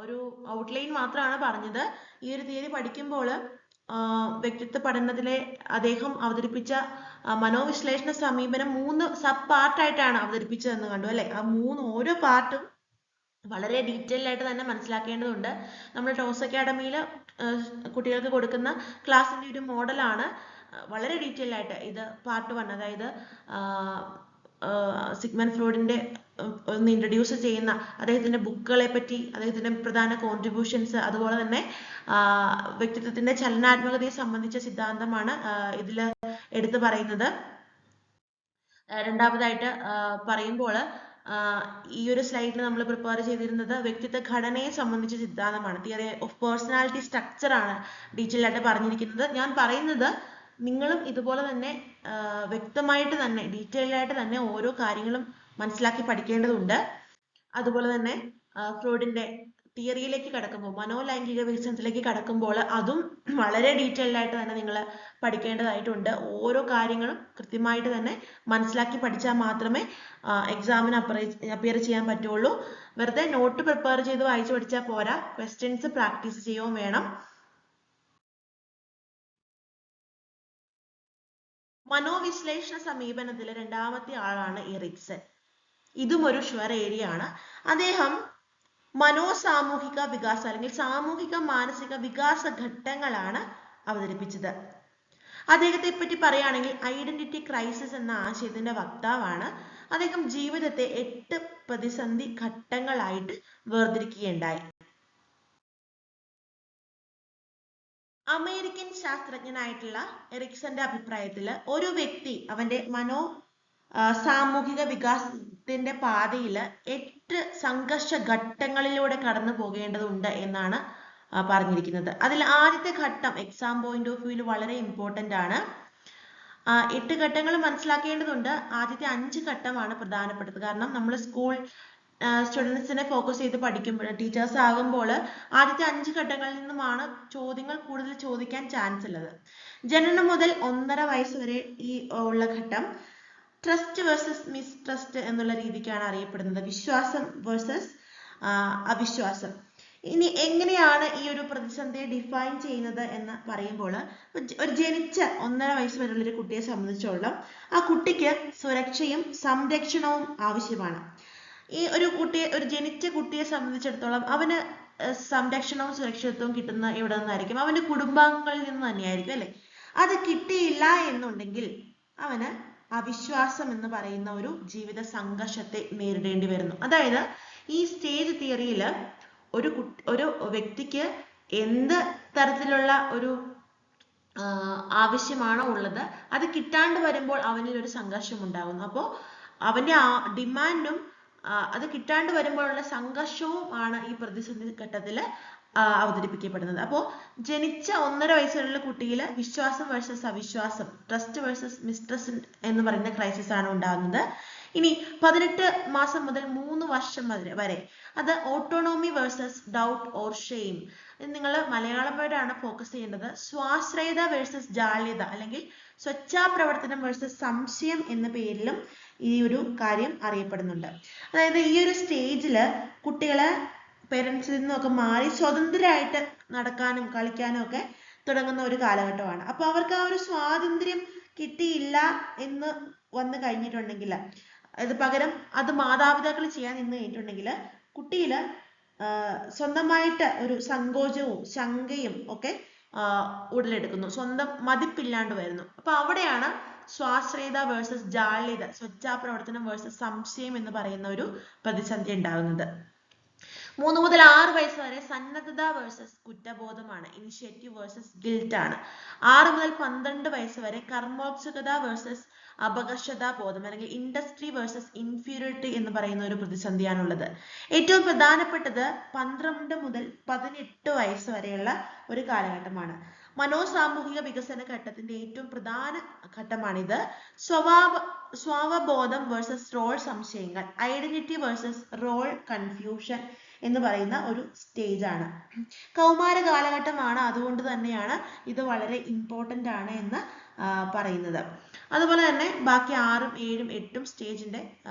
ഒരു ഔട്ട്ലൈൻ മാത്രമാണ് പറഞ്ഞത്. ഈ ഒരു തിയറി പഠിക്കുമ്പോൾ വ്യക്തിത്വ പഠനത്തിലെ അദ്ദേഹം അവതരിപ്പിച്ച മനോവിശ്ലേഷണ സമീപനം 3 സബ് പാർട്ടായിട്ടാണ് അവതരിപ്പിച്ചതെന്ന് കണ്ടു അല്ലെ? ആ ഓരോ പാർട്ടും വളരെ ഡീറ്റെയിൽ ആയിട്ട് തന്നെ മനസ്സിലാക്കേണ്ടതുണ്ട്. നമ്മൾ ടോസ് അക്കാഡമിയിൽ കുട്ടികൾക്ക് കൊടുക്കുന്ന ക്ലാസ്സിന്റെ ഒരു മോഡലാണ്. വളരെ ഡീറ്റെയിൽ ആയിട്ട് ഇത് പാർട്ട് 1, അതായത് സിഗ്മണ്ട് ഫ്രോയിഡിന്റെ ഒന്ന് ഇൻട്രൊഡ്യൂസ് ചെയ്യുന്ന അദ്ദേഹത്തിന്റെ ബുക്കുകളെ പറ്റി, അദ്ദേഹത്തിന്റെ പ്രധാന കോൺട്രിബ്യൂഷൻസ്, അതുപോലെ തന്നെ വ്യക്തിത്വത്തിന്റെ ചലനാത്മകതയെ സംബന്ധിച്ച സിദ്ധാന്തമാണ് ഇതിൽ എടുത്തു പറയുന്നത്. രണ്ടാമതായിട്ട് പറയുമ്പോൾ ഈ ഒരു സ്ലൈഡിൽ നമ്മൾ പ്രിപ്പയർ ചെയ്തിരുന്നത് വ്യക്തിത്വ ഘടനയെ സംബന്ധിച്ച സിദ്ധാന്തമാണ്. തിയറി ഓഫ് പേഴ്സണാലിറ്റി സ്ട്രക്ചർ ആണ് ഡീറ്റെയിൽ ആയിട്ട് പറഞ്ഞിരിക്കുന്നത്. ഞാൻ പറയുന്നത് നിങ്ങളും ഇതുപോലെ തന്നെ വ്യക്തമായിട്ട് തന്നെ ഡീറ്റെയിൽ ആയിട്ട് തന്നെ ഓരോ കാര്യങ്ങളും മനസ്സിലാക്കി പഠിക്കേണ്ടതുണ്ട്. അതുപോലെ തന്നെ ഫ്രോയിഡിന്റെ തിയറിയിലേക്ക് കടക്കുമ്പോൾ, മനോലൈംഗിക വികസനത്തിലേക്ക് കടക്കുമ്പോൾ അതും വളരെ ഡീറ്റെയിൽഡ് ആയിട്ട് തന്നെ നിങ്ങൾ പഠിക്കേണ്ടതായിട്ടുണ്ട്. ഓരോ കാര്യങ്ങളും കൃത്യമായിട്ട് തന്നെ മനസ്സിലാക്കി പഠിച്ചാൽ മാത്രമേ എക്സാമിന് അപ്പിയർ ചെയ്യാൻ പറ്റുള്ളൂ. വെറുതെ നോട്ട് പ്രിപ്പയർ ചെയ്ത് വായിച്ചു പഠിച്ചാൽ പോരാ, ക്വസ്റ്റ്യൻസ് പ്രാക്ടീസ് ചെയ്യുകയും വേണം. മനോവിശ്ലേഷണ സമീപനത്തിലെ രണ്ടാമത്തെ ആളാണ് എറിക്സൺ. ഇതും ഒരു ഷുവർ ഏരിയ ആണ്. അദ്ദേഹം മനോസാമൂഹിക വികാസം അല്ലെങ്കിൽ സാമൂഹിക മാനസിക വികാസ ഘട്ടങ്ങളാണ് അവതരിപ്പിച്ചത്. അദ്ദേഹത്തെ പറ്റി പറയുകയാണെങ്കിൽ ഐഡന്റിറ്റി ക്രൈസിസ് എന്ന ആശയത്തിന്റെ വക്താവാണ്. അദ്ദേഹം ജീവിതത്തെ 8 പ്രതിസന്ധി ഘട്ടങ്ങളായിട്ട് വേർതിരിക്കുകയുണ്ടായി. അമേരിക്കൻ ശാസ്ത്രജ്ഞനായിട്ടുള്ള എറിക്സന്റെ അഭിപ്രായത്തിൽ ഒരു വ്യക്തി അവന്റെ സാമൂഹിക വികാസത്തിന്റെ പാതയിൽ 8 സംഘർഷ ഘട്ടങ്ങളിലൂടെ കടന്നു പോകേണ്ടതുണ്ട് എന്നാണ് പറഞ്ഞിരിക്കുന്നത്. അതിൽ ആദ്യത്തെ ഘട്ടം എക്സാം പോയിന്റ് ഓഫ് വ്യൂവിൽ വളരെ ഇമ്പോർട്ടന്റ് ആണ്. 8 ഘട്ടങ്ങൾ മനസ്സിലാക്കേണ്ടതുണ്ട്. ആദ്യത്തെ 5 ഘട്ടമാണ് പ്രധാനപ്പെട്ടത്. കാരണം നമ്മൾ സ്കൂൾ സ്റ്റുഡൻസിനെ ഫോക്കസ് ചെയ്ത് പഠിക്കുമ്പോൾ, ടീച്ചേഴ്സ് ആകുമ്പോൾ ആദ്യത്തെ 5 ഘട്ടങ്ങളിൽ നിന്നുമാണ് ചോദ്യങ്ങൾ കൂടുതൽ ചോദിക്കാൻ ചാൻസ് ഉള്ളത്. ജനനം മുതൽ 1.5 വയസ്സ് വരെ ഈ ഉള്ള ഘട്ടം ട്രസ്റ്റ് വേഴ്സസ് മിസ്ട്രസ്റ്റ് എന്നുള്ള രീതിക്കാണ് അറിയപ്പെടുന്നത്. വിശ്വാസം വേഴ്സസ് അവിശ്വാസം. ഇനി എങ്ങനെയാണ് ഈ ഒരു പ്രതിസന്ധിയെ ഡിഫൈൻ ചെയ്യുന്നത് എന്ന് പറയുമ്പോൾ, ഒരു ജനിച്ച 1.5 വയസ്സ് വരെയുള്ള ഒരു കുട്ടിയെ സംബന്ധിച്ചോളം ആ കുട്ടിക്ക് സുരക്ഷയും സംരക്ഷണവും ആവശ്യമാണ്. ഈ ഒരു ജനിച്ച കുട്ടിയെ സംബന്ധിച്ചിടത്തോളം അവന് സംരക്ഷണവും സുരക്ഷിതത്വവും കിട്ടുന്ന എവിടെ നിന്നായിരിക്കും? അവന്റെ കുടുംബാംഗങ്ങളിൽ നിന്ന് തന്നെയായിരിക്കും, അല്ലെ? അത് കിട്ടിയില്ല എന്നുണ്ടെങ്കിൽ അവന് അവിശ്വാസം എന്ന് പറയുന്ന ഒരു ജീവിത സംഘർഷത്തെ നേരിടേണ്ടി വരുന്നു. അതായത് ഈ സ്റ്റേജ് തിയറിയിൽ ഒരു വ്യക്തിക്ക് എന്ത് തരത്തിലുള്ള ഒരു ആവശ്യമാണോ ഉള്ളത് അത് കിട്ടാണ്ട് വരുമ്പോൾ അവനിൽ ഒരു സംഘർഷം ഉണ്ടാകുന്നു. അപ്പോൾ അവന്റെ ഡിമാൻഡും അത് കിട്ടാണ്ട് വരുമ്പോഴുള്ള സംഘർഷവും ആണ് ഈ പ്രതിസന്ധി ഘട്ടത്തിൽ അവതരിപ്പിക്കപ്പെടുന്നത്. അപ്പോൾ ജനിച്ച 1.5 വയസ്സുള്ള കുട്ടിയിൽ വിശ്വാസം വേഴ്സസ് അവിശ്വാസം, ട്രസ്റ്റ് വേഴ്സസ് മിസ്ട്രസ്റ്റ് എന്ന് പറയുന്ന ക്രൈസിസ് ആണ് ഉണ്ടാകുന്നത്. ഇനി 18 മാസം മുതൽ 3 വർഷം വരെ അത് autonomy versus doubt or shame. നിങ്ങൾ മലയാളം വേർഡാണ് ഫോക്കസ് ചെയ്യേണ്ടത്. സ്വാശ്രയത വേഴ്സസ് ജാള്യത അല്ലെങ്കിൽ സ്വച്ഛാപ്രവർത്തനം വേഴ്സസ് സംശയം എന്ന പേരിലും ഈ ഒരു കാര്യം അറിയപ്പെടുന്നുണ്ട്. അതായത് ഈ ഒരു സ്റ്റേജിൽ കുട്ടികളെ പേരൻസിൽ നിന്നൊക്കെ മാറി സ്വതന്ത്രരായിട്ട് നടക്കാനും കളിക്കാനും ഒക്കെ തുടങ്ങുന്ന ഒരു കാലഘട്ടമാണ്. അപ്പൊ അവർക്ക് ആ ഒരു സ്വാതന്ത്ര്യം കിട്ടിയില്ല എന്ന് വന്നു കഴിഞ്ഞിട്ടുണ്ടെങ്കിൽ, അത് പകരം അത് മാതാപിതാക്കൾ ചെയ്യാൻ നിന്ന് കഴിഞ്ഞിട്ടുണ്ടെങ്കിൽ കുട്ടിയിൽ സ്വന്തമായിട്ട് ഒരു സങ്കോചവും ശങ്കയും ഒക്കെ ഉടലെടുക്കുന്നു, സ്വന്തം മതിപ്പില്ലാണ്ട് വരുന്നു. അപ്പൊ അവിടെയാണ് സ്വാശ്രയത വേഴ്സസ് ജാള്യത, സ്വച്ഛാപ്രവർത്തനം വേഴ്സസ് സംശയം എന്ന് പറയുന്ന ഒരു പ്രതിസന്ധി ഉണ്ടാകുന്നത്. 3 മുതൽ 6 വയസ്സ് വരെ സന്നദ്ധത വേഴ്സസ് കുറ്റബോധമാണ്, ഇനിഷ്യേറ്റീവ് വേഴ്സസ് ഗിൽറ്റ് ആണ്. 6 മുതൽ 12 വയസ്സ് വരെ കർമ്മോത്സുകത വേഴ്സസ് അപകർഷതാ ബോധം അല്ലെങ്കിൽ ഇൻഡസ്ട്രി വേഴ്സസ് ഇൻഫീരിയോറിറ്റി എന്ന് പറയുന്ന ഒരു പ്രതിസന്ധിയാണുള്ളത്. ഏറ്റവും പ്രധാനപ്പെട്ടത് 12 മുതൽ 18 വയസ്സ് വരെയുള്ള ഒരു കാലഘട്ടമാണ്. മനോസാമൂഹിക വികസന ഘട്ടത്തിന്റെ ഏറ്റവും പ്രധാന ഘട്ടമാണിത്. സ്വഭാവബോധം വേഴ്സസ് റോൾ സംശയങ്ങൾ, ഐഡന്റിറ്റി വേഴ്സസ് റോൾ കൺഫ്യൂഷൻ എന്ന് പറയുന്ന ഒരു സ്റ്റേജ് ആണ്. കൗമാര കാലഘട്ടമാണ്, അതുകൊണ്ട് തന്നെയാണ് ഇത് വളരെ ഇമ്പോർട്ടൻ്റ് ആണ് എന്ന് പറയുന്നത്. അതുപോലെ തന്നെ ബാക്കി 6ഉം 7ഉം 8ഉം സ്റ്റേജിന്റെ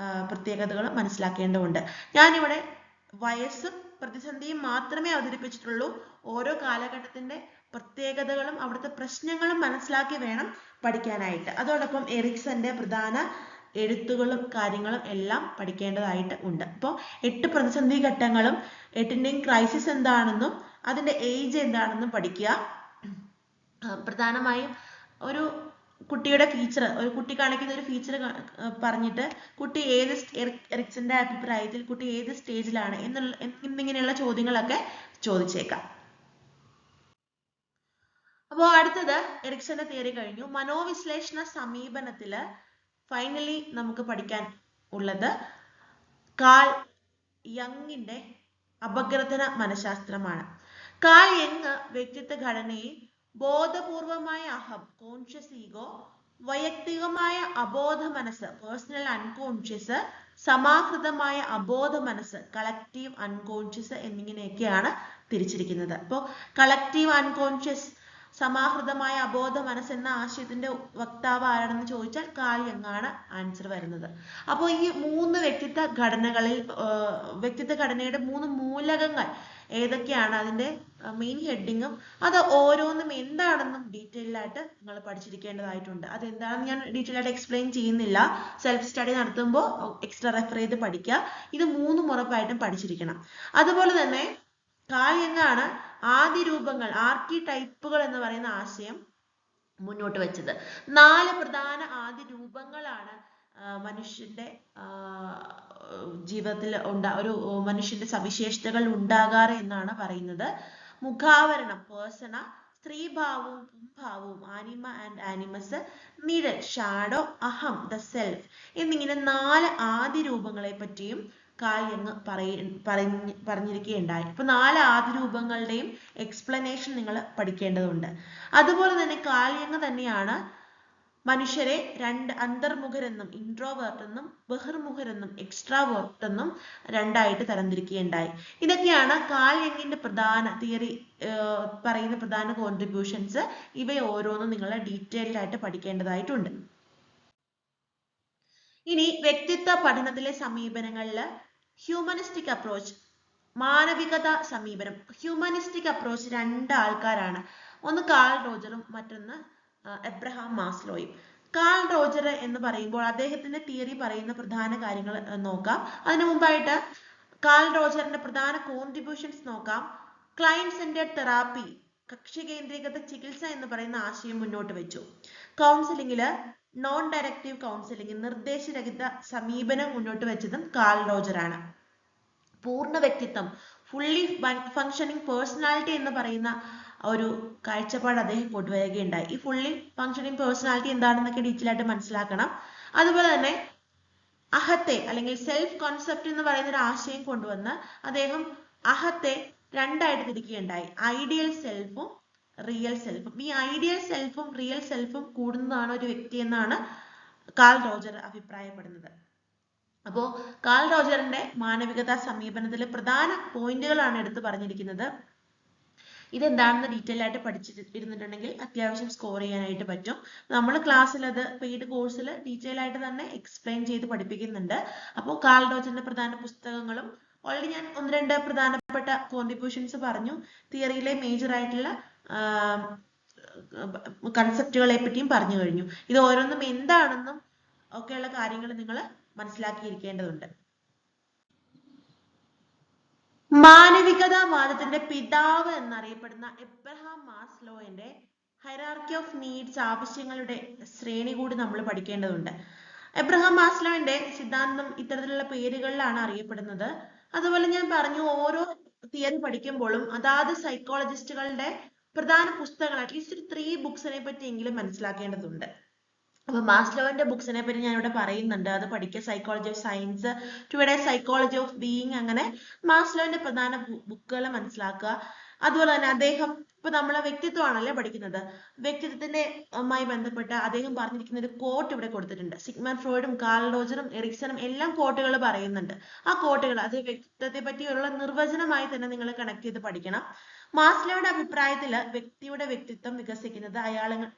പ്രത്യേകതകൾ മനസ്സിലാക്കേണ്ടതുണ്ട്. ഞാനിവിടെ വയസ്സും പ്രതിസന്ധിയും മാത്രമേ അവതരിപ്പിച്ചിട്ടുള്ളൂ. ഓരോ കാലഘട്ടത്തിന്റെ പ്രത്യേകതകളും അവിടുത്തെ പ്രശ്നങ്ങളും മനസ്സിലാക്കി വേണം പഠിക്കാനായിട്ട്. അതോടൊപ്പം എറിക്സന്റെ പ്രധാന എഴുത്തുകളും കാര്യങ്ങളും എല്ലാം പഠിക്കേണ്ടതായിട്ട് ഉണ്ട്. അപ്പോൾ 8 പ്രതിസന്ധി ഘട്ടങ്ങളും 8ന്റെയും ക്രൈസിസ് എന്താണെന്നും അതിന്റെ ഏജ് എന്താണെന്നും പഠിക്കുക. പ്രധാനമായും ഒരു കുട്ടിയുടെ ഫീച്ചർ, ഒരു കുട്ടി കാണിക്കുന്ന ഒരു ഫീച്ചർ പറഞ്ഞിട്ട് കുട്ടി എറിക്സന്റെ അഭിപ്രായത്തിൽ കുട്ടി ഏത് സ്റ്റേജിലാണ് എന്നിങ്ങനെയുള്ള ചോദ്യങ്ങളൊക്കെ ചോദിച്ചേക്കാം. അപ്പോൾ അടുത്തത് എറിക്സന്റെ തിയറി കഴിഞ്ഞു. മനോവിശ്ലേഷണ സമീപനത്തില് ഫൈനലി നമുക്ക് പഠിക്കാൻ ഉള്ളത് കാൾ യങ്ങിന്റെ അപഗ്രഥന മനഃശാസ്ത്രമാണ്. കാൾ യങ് വ്യക്തിത്വ ഘടനയെ ബോധപൂർവമായ അഹം, കോൺഷ്യസ് ഈഗോ, വൈയക്തികമായ അബോധ മനസ്സ്, പേഴ്സണൽ അൺകോൺഷ്യസ്, സമാഹൃതമായ അബോധ മനസ്സ്, കളക്റ്റീവ് അൺകോൺഷ്യസ് എന്നിങ്ങനെയൊക്കെയാണ് തിരിച്ചിരിക്കുന്നത്. അപ്പോൾ കളക്റ്റീവ് അൺകോൺഷ്യസ്, സമാഹൃതമായ അബോധ മനസ്സ് എന്ന ആശയത്തിന്റെ വക്താവ് ആരാണെന്ന് ചോദിച്ചാൽ കാൾ യങ് ആണ് ആൻസർ വരുന്നത്. അപ്പോൾ ഈ 3 വ്യക്തിത്വ ഘടനയുടെ 3 മൂലകങ്ങൾ ഏതൊക്കെയാണ്, അതിന്റെ മെയിൻ ഹെഡിങ്ങും അത് ഓരോന്നും എന്താണെന്നും ഡീറ്റെയിൽ ആയിട്ട് നിങ്ങൾ പഠിച്ചിരിക്കേണ്ടതായിട്ടുണ്ട്. അതെന്താണെന്ന് ഞാൻ ഡീറ്റെയിൽ ആയിട്ട് എക്സ്പ്ലെയിൻ ചെയ്യുന്നില്ല. സെൽഫ് സ്റ്റഡി നടത്തുമ്പോൾ എക്സ്ട്രാ റെഫർ ചെയ്ത് പഠിക്കുക. ഇത് 3 ഉറപ്പായിട്ടും പഠിച്ചിരിക്കണം. അതുപോലെ തന്നെ കാൾ യങ് ആണ് ആദ്യ രൂപങ്ങൾ, ആർക്കിടൈപ്പുകൾ എന്ന് പറയുന്ന ആശയം മുന്നോട്ട് വെച്ചത്. 4 പ്രധാന ആദ്യ രൂപങ്ങളാണ് മനുഷ്യന്റെ ജീവിതത്തിൽ ഒരു മനുഷ്യന്റെ സവിശേഷതകൾ ഉണ്ടാകാറ് എന്നാണ് പറയുന്നത്. മുഖാവരണം, പേഴ്സണ, സ്ത്രീഭാവവും പുംഭാവവും, ആനിമ ആൻഡ് ആനിമസ്, നിഴൽ, ഷാഡോ, അഹം, ദ സെൽഫ് എന്നിങ്ങനെ 4 ആദ്യ രൂപങ്ങളെ പറ്റിയും കാൾ യങ് പറഞ്ഞിരിക്കുകയുണ്ടായി. ഇപ്പൊ 4 ആദ്യ രൂപങ്ങളുടെയും എക്സ്പ്ലനേഷൻ നിങ്ങൾ പഠിക്കേണ്ടതുണ്ട്. അതുപോലെ തന്നെ കാൾ യങ് തന്നെയാണ് മനുഷ്യരെ രണ്ട് അന്തർമുഖരെന്നും ഇൻട്രോവേർട്ട് എന്നും ബഹിർമുഖരെന്നും എക്സ്ട്രാവേർട്ട് എന്നും രണ്ടായിട്ട് തരംതിരിക്കുകയുണ്ടായി. ഇതൊക്കെയാണ് കാൾ യങ്ങിന്റെ പ്രധാന തിയറി പറയുന്ന പ്രധാന കോൺട്രിബ്യൂഷൻസ്. ഇവയെ ഓരോന്നും നിങ്ങൾ ഡീറ്റെയിൽഡ് ആയിട്ട് പഠിക്കേണ്ടതായിട്ടുണ്ട്. ഇനി വ്യക്തിത്വ പഠനത്തിലെ സമീപനങ്ങളിൽ ഹ്യൂമനിസ്റ്റിക് അപ്രോച്ച്, മാനവികത സമീപനം. ഹ്യൂമനിസ്റ്റിക് അപ്രോച്ച് രണ്ട് ആൾക്കാരാണ്, ഒന്ന് കാൾ റോജറും മറ്റൊന്ന് എബ്രഹാം മാസ്ലോയും. കാൾ റോജർ എന്ന് പറയുമ്പോൾ അദ്ദേഹത്തിന്റെ തിയറി പറയുന്ന പ്രധാന കാര്യങ്ങൾ നോക്കാം. അതിനു മുമ്പായിട്ട് കാൾ റോജറിന്റെ പ്രധാന കോൺട്രിബ്യൂഷൻസ് നോക്കാം. ക്ലയന്റ് സെന്റേർഡ് തെറാപ്പി, കക്ഷി കേന്ദ്രീകൃത ചികിത്സ എന്ന് പറയുന്ന ആശയം മുന്നോട്ട് വെച്ചു. കൗൺസിലിംഗില് നോൺ ഡയറക്റ്റീവ് കൗൺസിലിംഗ്, നിർദ്ദേശരഹിത സമീപനം മുന്നോട്ട് വെച്ചതും കാൾ റോജറാണ്. പൂർണ്ണ വ്യക്തിത്വം, ഫുള്ളി ഫങ്ഷനിങ് പേഴ്സണാലിറ്റി എന്ന് പറയുന്ന ഒരു കാഴ്ചപ്പാട് അദ്ദേഹം കൊണ്ടുവരികയുണ്ടായി. ഈ ഫുള്ളി ഫങ്ഷനിങ് പേഴ്സണാലിറ്റി എന്താണെന്നൊക്കെ ഡീറ്റെയിൽ ആയിട്ട് മനസ്സിലാക്കണം. അതുപോലെ തന്നെ അഹത്തെ അല്ലെങ്കിൽ സെൽഫ് കോൺസെപ്റ്റ് എന്ന് പറയുന്ന ഒരു ആശയം കൊണ്ടുവന്ന് അദ്ദേഹം അഹത്തെ രണ്ടായിട്ട് തിരിക്കുകയുണ്ടായി, ഐഡിയൽ സെൽഫും റിയൽ സെൽഫും. ഈ ഐഡിയൽ സെൽഫും റിയൽ സെൽഫും കൂടുന്നതാണ് ഒരു വ്യക്തി എന്നാണ് കാൾ റോജർ അഭിപ്രായപ്പെടുന്നത്. അപ്പോൾ കാൾ റോജറിന്റെ മാനവികതാ സമീപനത്തിലെ പ്രധാന പോയിന്റുകളാണ് എടുത്തു പറഞ്ഞിരിക്കുന്നത്. ഇതെന്താണെന്ന് ഡീറ്റെയിൽ ആയിട്ട് പഠിച്ചിരുന്നിട്ടുണ്ടെങ്കിൽ അത്യാവശ്യം സ്കോർ ചെയ്യാനായിട്ട് പറ്റും. നമ്മൾ ക്ലാസ്സിൽ അത് പെയ്ഡ് കോഴ്സിൽ ഡീറ്റെയിൽ ആയിട്ട് തന്നെ എക്സ്പ്ലെയിൻ ചെയ്ത് പഠിപ്പിക്കുന്നുണ്ട്. അപ്പോൾ കാൾ റോജറിന്റെ പ്രധാന പുസ്തകങ്ങളും ഓൾറെഡി ഞാൻ ഒന്ന് രണ്ട് പ്രധാനപ്പെട്ട കോൺട്രിബ്യൂഷൻസ് പറഞ്ഞു. തിയറിയിലെ മേജർ ആയിട്ടുള്ള കൺസെപ്റ്റുകളെ പറ്റിയും പറഞ്ഞു കഴിഞ്ഞു. ഇത് ഓരോന്നും എന്താണെന്നും ഒക്കെയുള്ള കാര്യങ്ങൾ നിങ്ങൾ മനസ്സിലാക്കിയിരിക്കേണ്ടതുണ്ട്. മാനവികതാവാദത്തിന്റെ പിതാവ് എന്നറിയപ്പെടുന്ന എബ്രഹാം മാസ്ലോയുടെ ഹൈറാർക്കി ഓഫ് നീഡ്സ്, ആവശ്യങ്ങളുടെ ശ്രേണി കൂടി നമ്മൾ പഠിക്കേണ്ടതുണ്ട്. എബ്രഹാം മാസ്ലോയുടെ സിദ്ധാന്തം ഇത്തരത്തിലുള്ള പേരുകളിലാണ് അറിയപ്പെടുന്നത്. അതുപോലെ ഞാൻ പറഞ്ഞു, ഓരോ തിയറി പഠിക്കുമ്പോഴും അതാത് സൈക്കോളജിസ്റ്റുകളുടെ പ്രധാന പുസ്തകങ്ങൾ അറ്റ്ലീസ്റ്റ് ഒരു 3 ബുക്സിനെ പറ്റിയെങ്കിലും മനസ്സിലാക്കേണ്ടതുണ്ട്. അപ്പൊ മാസ്ലോവിന്റെ ബുക്സിനെ പറ്റി ഞാൻ ഇവിടെ പറയുന്നുണ്ട്, അത് പഠിക്കുക. Psychology of science, today psychology of being, അങ്ങനെ മാസ്ലോവിന്റെ പ്രധാന ബുക്കുകൾ മനസ്സിലാക്കുക. അതുപോലെ തന്നെ അദ്ദേഹം ഇപ്പൊ നമ്മളെ വ്യക്തിത്വമാണല്ലേ പഠിക്കുന്നത്, വ്യക്തിത്വത്തിന്റെ മായി ബന്ധപ്പെട്ട് അദ്ദേഹം പറഞ്ഞിരിക്കുന്ന ഒരു കോട്ട് ഇവിടെ കൊടുത്തിട്ടുണ്ട്. സിഗ്മണ്ട് ഫ്രോയിഡും കാൾ റോജറും എറിക്സണും എല്ലാം കോട്ടുകൾ പറയുന്നുണ്ട്. ആ കോട്ടുകൾ അത് വ്യക്തിത്വത്തെ പറ്റിയുള്ള നിർവചനമായി തന്നെ നിങ്ങൾ കണക്ട് ചെയ്ത് പഠിക്കണം. മാസ്ലോയുടെ അഭിപ്രായത്തില് വ്യക്തിയുടെ വ്യക്തിത്വം വികസിക്കുന്നത്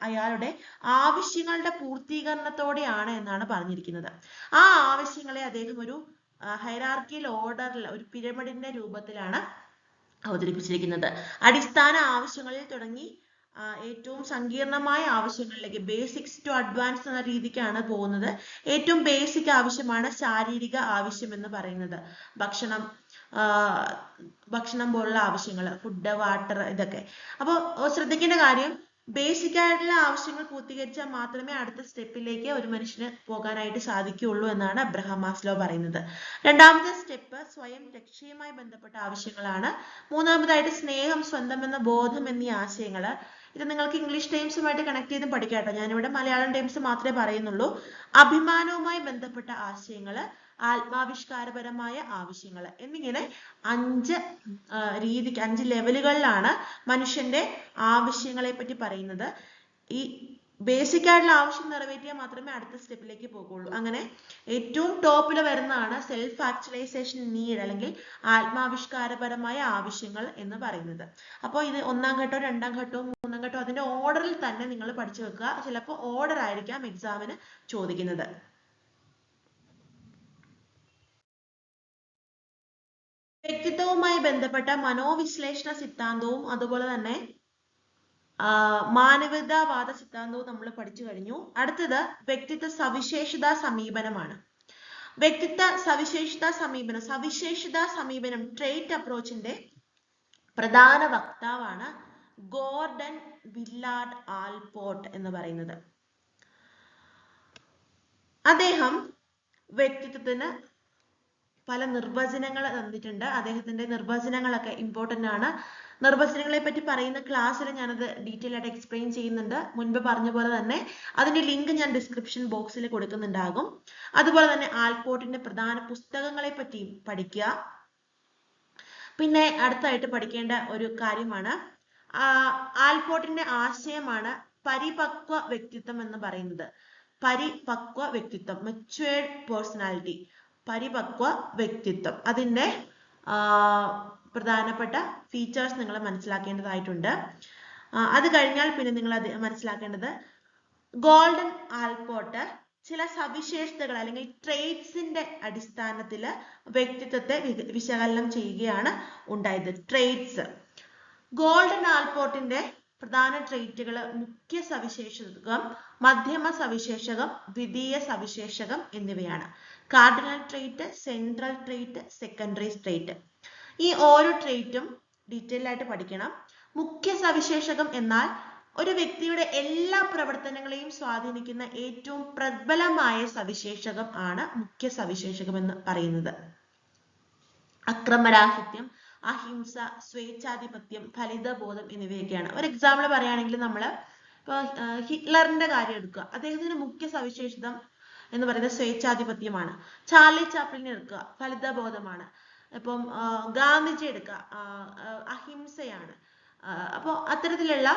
അയാളുടെ ആവശ്യങ്ങളുടെ പൂർത്തീകരണത്തോടെയാണ് എന്നാണ് പറഞ്ഞിരിക്കുന്നത്. ആ ആവശ്യങ്ങളെ അദ്ദേഹം ഒരു ഹൈറാർക്കിയൽ ഓർഡറിൽ, ഒരു പിരമിഡിന്റെ രൂപത്തിലാണ് അവതരിപ്പിച്ചിരിക്കുന്നത്. അടിസ്ഥാന ആവശ്യങ്ങളിൽ തുടങ്ങി ഏറ്റവും സങ്കീർണമായ ആവശ്യങ്ങളിലേക്ക്, ബേസിക്സ് ടു അഡ്വാൻസ് എന്ന രീതിക്കാണ് പോകുന്നത്. ഏറ്റവും ബേസിക് ആവശ്യമാണ് ശാരീരിക ആവശ്യം എന്ന് പറയുന്നത്. ഭക്ഷണം പോലുള്ള ആവശ്യങ്ങൾ, ഫുഡ്, വാട്ടർ, ഇതൊക്കെ. അപ്പോൾ ശ്രദ്ധിക്കേണ്ട കാര്യം, ബേസിക് ആയിട്ടുള്ള ആവശ്യങ്ങൾ പൂർത്തീകരിച്ചാൽ മാത്രമേ അടുത്ത സ്റ്റെപ്പിലേക്ക് ഒരു മനുഷ്യന് പോകാനായിട്ട് സാധിക്കുകയുള്ളൂ എന്നാണ് എബ്രഹാം മാസ്ലോ പറയുന്നത്. രണ്ടാമത്തെ സ്റ്റെപ്പ് സ്വയം രക്ഷയുമായി ബന്ധപ്പെട്ട ആവശ്യങ്ങളാണ്. മൂന്നാമതായിട്ട് സ്നേഹം, സ്വന്തം എന്ന ബോധം എന്നീ ആശയങ്ങൾ. ഇത് നിങ്ങൾക്ക് ഇംഗ്ലീഷ് ടേംസുമായിട്ട് കണക്ട് ചെയ്ത് പഠിക്കാം കേട്ടോ, ഞാനിവിടെ മലയാളം ടേംസ് മാത്രമേ പറയുന്നുള്ളൂ. അഭിമാനവുമായി ബന്ധപ്പെട്ട ആശയങ്ങൾ, ആത്മാവിഷ്കാരപരമായ ആവശ്യങ്ങൾ എന്നിങ്ങനെ 5 ലെവലുകളിലാണ് മനുഷ്യന്റെ ആവശ്യങ്ങളെ പറ്റി പറയുന്നത്. ഈ ബേസിക് ആയിട്ടുള്ള ആവശ്യം നിറവേറ്റിയാൽ മാത്രമേ അടുത്ത സ്റ്റെപ്പിലേക്ക് പോകുള്ളൂ. അങ്ങനെ ഏറ്റവും ടോപ്പിൽ വരുന്നതാണ് സെൽഫ് ആക്ച്വലൈസേഷൻ നീഡ് അല്ലെങ്കിൽ ആത്മാവിഷ്കാരപരമായ ആവശ്യങ്ങൾ എന്ന് പറയുന്നത്. അപ്പോൾ ഇത് 1ാം ഘട്ടവും 2ാം ഘട്ടവും 3ാം ഘട്ടവും അതിന്റെ ഓർഡറിൽ തന്നെ നിങ്ങൾ പഠിച്ചു വെക്കുക. ചിലപ്പോൾ ഓർഡർ ആയിരിക്കാം എക്സാമിന് ചോദിക്കുന്നത്. വ്യക്തിത്വവുമായി ബന്ധപ്പെട്ട മനോവിശ്ലേഷണ സിദ്ധാന്തവും അതുപോലെ തന്നെ മാനവികതാവാദ സിദ്ധാന്തവും നമ്മൾ പഠിച്ചു കഴിഞ്ഞു. അടുത്തത് വ്യക്തിത്വ സവിശേഷതാ സമീപനമാണ്. വ്യക്തിത്വ സവിശേഷതാ സമീപനം ട്രേറ്റ് അപ്രോച്ചിന്റെ പ്രധാന വക്താവാണ് ഗോർഡൻ വില്ലാർഡ് ആൽപോർട്ട് എന്ന് പറയുന്നത്. അദ്ദേഹം വ്യക്തിത്വത്തിന് പല നിർവചനങ്ങൾ തന്നിട്ടുണ്ട്. അദ്ദേഹത്തിന്റെ നിർവചനങ്ങളൊക്കെ ഇമ്പോർട്ടന്റ് ആണ്. നിർവചനങ്ങളെ പറ്റി പറയുന്ന ക്ലാസ്സിൽ ഞാനത് ഡീറ്റെയിൽ ആയിട്ട് എക്സ്പ്ലെയിൻ ചെയ്യുന്നുണ്ട്. മുൻപ് പറഞ്ഞ പോലെ തന്നെ അതിന്റെ ലിങ്ക് ഞാൻ ഡിസ്ക്രിപ്ഷൻ ബോക്സിൽ കൊടുക്കുന്നുണ്ടാകും. അതുപോലെ തന്നെ ആൽപോർട്ടിന്റെ പ്രധാന പുസ്തകങ്ങളെ പറ്റിയും പഠിക്കുക. പിന്നെ അടുത്തായിട്ട് പഠിക്കേണ്ട ഒരു കാര്യമാണ് ആൽപോർട്ടിന്റെ ആശയമാണ് പരിപക്വ വ്യക്തിത്വം എന്ന് പറയുന്നത്. പരിപക്വ വ്യക്തിത്വം, മെച്യൂർഡ് പേഴ്സണാലിറ്റി, പരിപക്വ വ്യക്തിത്വം. അതിന്റെ പ്രധാനപ്പെട്ട ഫീച്ചേഴ്സ് നിങ്ങൾ മനസ്സിലാക്കേണ്ടതായിട്ടുണ്ട്. അത് കഴിഞ്ഞാൽ പിന്നെ നിങ്ങൾ അത് മനസ്സിലാക്കേണ്ടത് ഗോൾഡൻ ആൽപോർട്ട് ചില സവിശേഷതകൾ അല്ലെങ്കിൽ ട്രേറ്റ്സിന്റെ അടിസ്ഥാനത്തിൽ വ്യക്തിത്വത്തെ വിശകലനം ചെയ്യുകയാണ് ഉണ്ടായത്. ട്രേറ്റ്സ്. ഗോൾഡൻ ആൽപോർട്ടിന്റെ പ്രധാന ട്രേറ്റുകൾ മുഖ്യ സവിശേഷകം, മധ്യമ സവിശേഷകം, ദ്വിതീയ സവിശേഷകം എന്നിവയാണ്. Cardinal trait, central trait, secondary trait. ഈ ഓരോ ട്രേറ്റും ഡീറ്റെയിൽ ആയിട്ട് പഠിക്കണം. മുഖ്യ സവിശേഷകം എന്നാൽ ഒരു വ്യക്തിയുടെ എല്ലാ പ്രവർത്തനങ്ങളെയും സ്വാധീനിക്കുന്ന ഏറ്റവും പ്രബലമായ സവിശേഷകം ആണ് മുഖ്യ സവിശേഷകം എന്ന് പറയുന്നത്. അക്രമരാഹിത്യം, അഹിംസ, സ്വേച്ഛാധിപത്യം, ഫലിതബോധം എന്നിവയൊക്കെയാണ്. ഒരു എക്സാമ്പിൾ പറയുകയാണെങ്കിൽ നമ്മൾ ഹിറ്റ്ലറിന്റെ കാര്യം എടുക്കുക. അദ്ദേഹത്തിന്റെ മുഖ്യ സവിശേഷത എന്ന് പറയുന്നത് സ്വേച്ഛാധിപത്യമാണ്. ചാർലി ചാപ്ലിനെ എടുക്കുക, ഫലിതബോധമാണ്. ഇപ്പം ഗാന്ധിജി എടുക്കുക, അഹിംസയാണ്. അപ്പോൾ അത്തരത്തിലുള്ള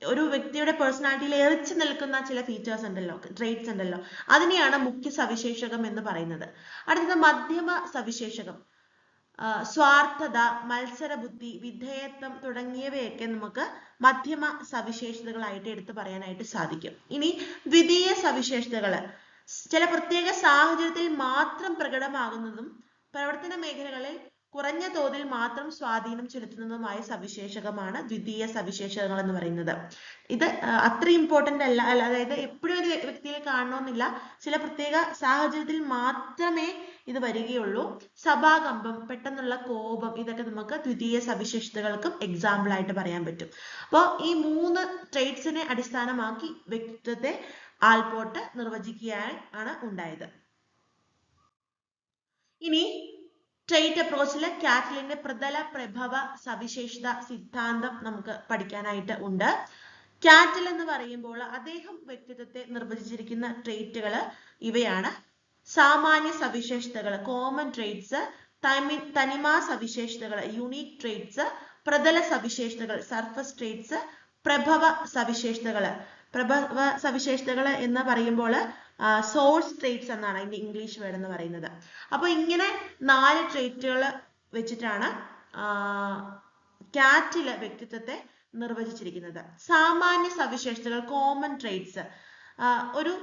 ഒരു വ്യക്തിയുടെ പേഴ്സണാലിറ്റിയിൽ എറിച്ചു നിൽക്കുന്ന ചില ഫീച്ചേഴ്സ് ഉണ്ടല്ലോ, ട്രേറ്റ്സ് ഉണ്ടല്ലോ, അതിനെയാണ് മുഖ്യ സവിശേഷകം എന്ന് പറയുന്നത്. അടുത്തത് മധ്യമ സവിശേഷകം. സ്വാർത്ഥത, മത്സരബുദ്ധി, വിധേയത്വം തുടങ്ങിയവയൊക്കെ നമുക്ക് മധ്യമ സവിശേഷതകളായിട്ട് എടുത്തു പറയാനായിട്ട് സാധിക്കും. ഇനി ദ്വിതീയ സവിശേഷതകൾ ചില പ്രത്യേക സാഹചര്യത്തിൽ മാത്രം പ്രകടമാകുന്നതും പ്രവർത്തന മേഖലകളിൽ കുറഞ്ഞ തോതിൽ മാത്രം സ്വാധീനം ചെലുത്തുന്നതുമായ സവിശേഷകമാണ് ദ്വിതീയ സവിശേഷതകൾ എന്ന് പറയുന്നത്. ഇത് അത്ര ഇമ്പോർട്ടന്റ് അല്ല, അതായത് എപ്പോഴും ഒരു വ്യക്തിയിൽ കാണണമെന്നില്ല, ചില പ്രത്യേക സാഹചര്യത്തിൽ മാത്രമേ ഇത് വരികയുള്ളൂ. സഭാകമ്പം, പെട്ടെന്നുള്ള കോപം, ഇതൊക്കെ നമുക്ക് ദ്വിതീയ സവിശേഷതകൾക്കും എക്സാമ്പിൾ ആയിട്ട് പറയാൻ പറ്റും. അപ്പോൾ ഈ 3 ട്രേറ്റ്സിനെ അടിസ്ഥാനമാക്കി വ്യക്തിത്വത്തെ ആൽപോർട്ട് നിർവചിക്കുകയാണ് ഉണ്ടായത്. ഇനി ട്രേറ്റ് അപ്രോച്ചിലെ കാറ്റ്ലിന്റെ പ്രതല പ്രഭവ സവിശേഷത സിദ്ധാന്തം നമുക്ക് പഠിക്കാനായിട്ട് ഉണ്ട്. കാറ്റൽ എന്ന് പറയുമ്പോൾ അദ്ദേഹം വ്യക്തിത്വത്തെ നിർവചിച്ചിരിക്കുന്ന ട്രേറ്റുകൾ ഇവയാണ്. സാമാന്യ സവിശേഷതകൾ, കോമൺ ട്രേറ്റ്സ്, തനിമ സവിശേഷതകൾ, യുണീക് ട്രേറ്റ്സ്, പ്രതല സവിശേഷതകൾ, സർഫസ് ട്രേറ്റ്സ്, പ്രഭവ സവിശേഷതകൾ. പ്രഭവ സവിശേഷതകൾ എന്ന് പറയുമ്പോൾ സോഴ്സ് ട്രേറ്റ്സ് എന്നാണ് അതിന്റെ ഇംഗ്ലീഷ് വേർഡ് എന്ന് പറയുന്നത്. അപ്പോൾ ഇങ്ങനെ 4 ട്രേറ്റുകൾ വെച്ചിട്ടാണ് കാറ്റിലെ വ്യക്തിത്വത്തെ നിർവചിച്ചിരിക്കുന്നത്. സാമാന്യ സവിശേഷതകൾ, കോമൺ ട്രേറ്റ്സ്, ഒരു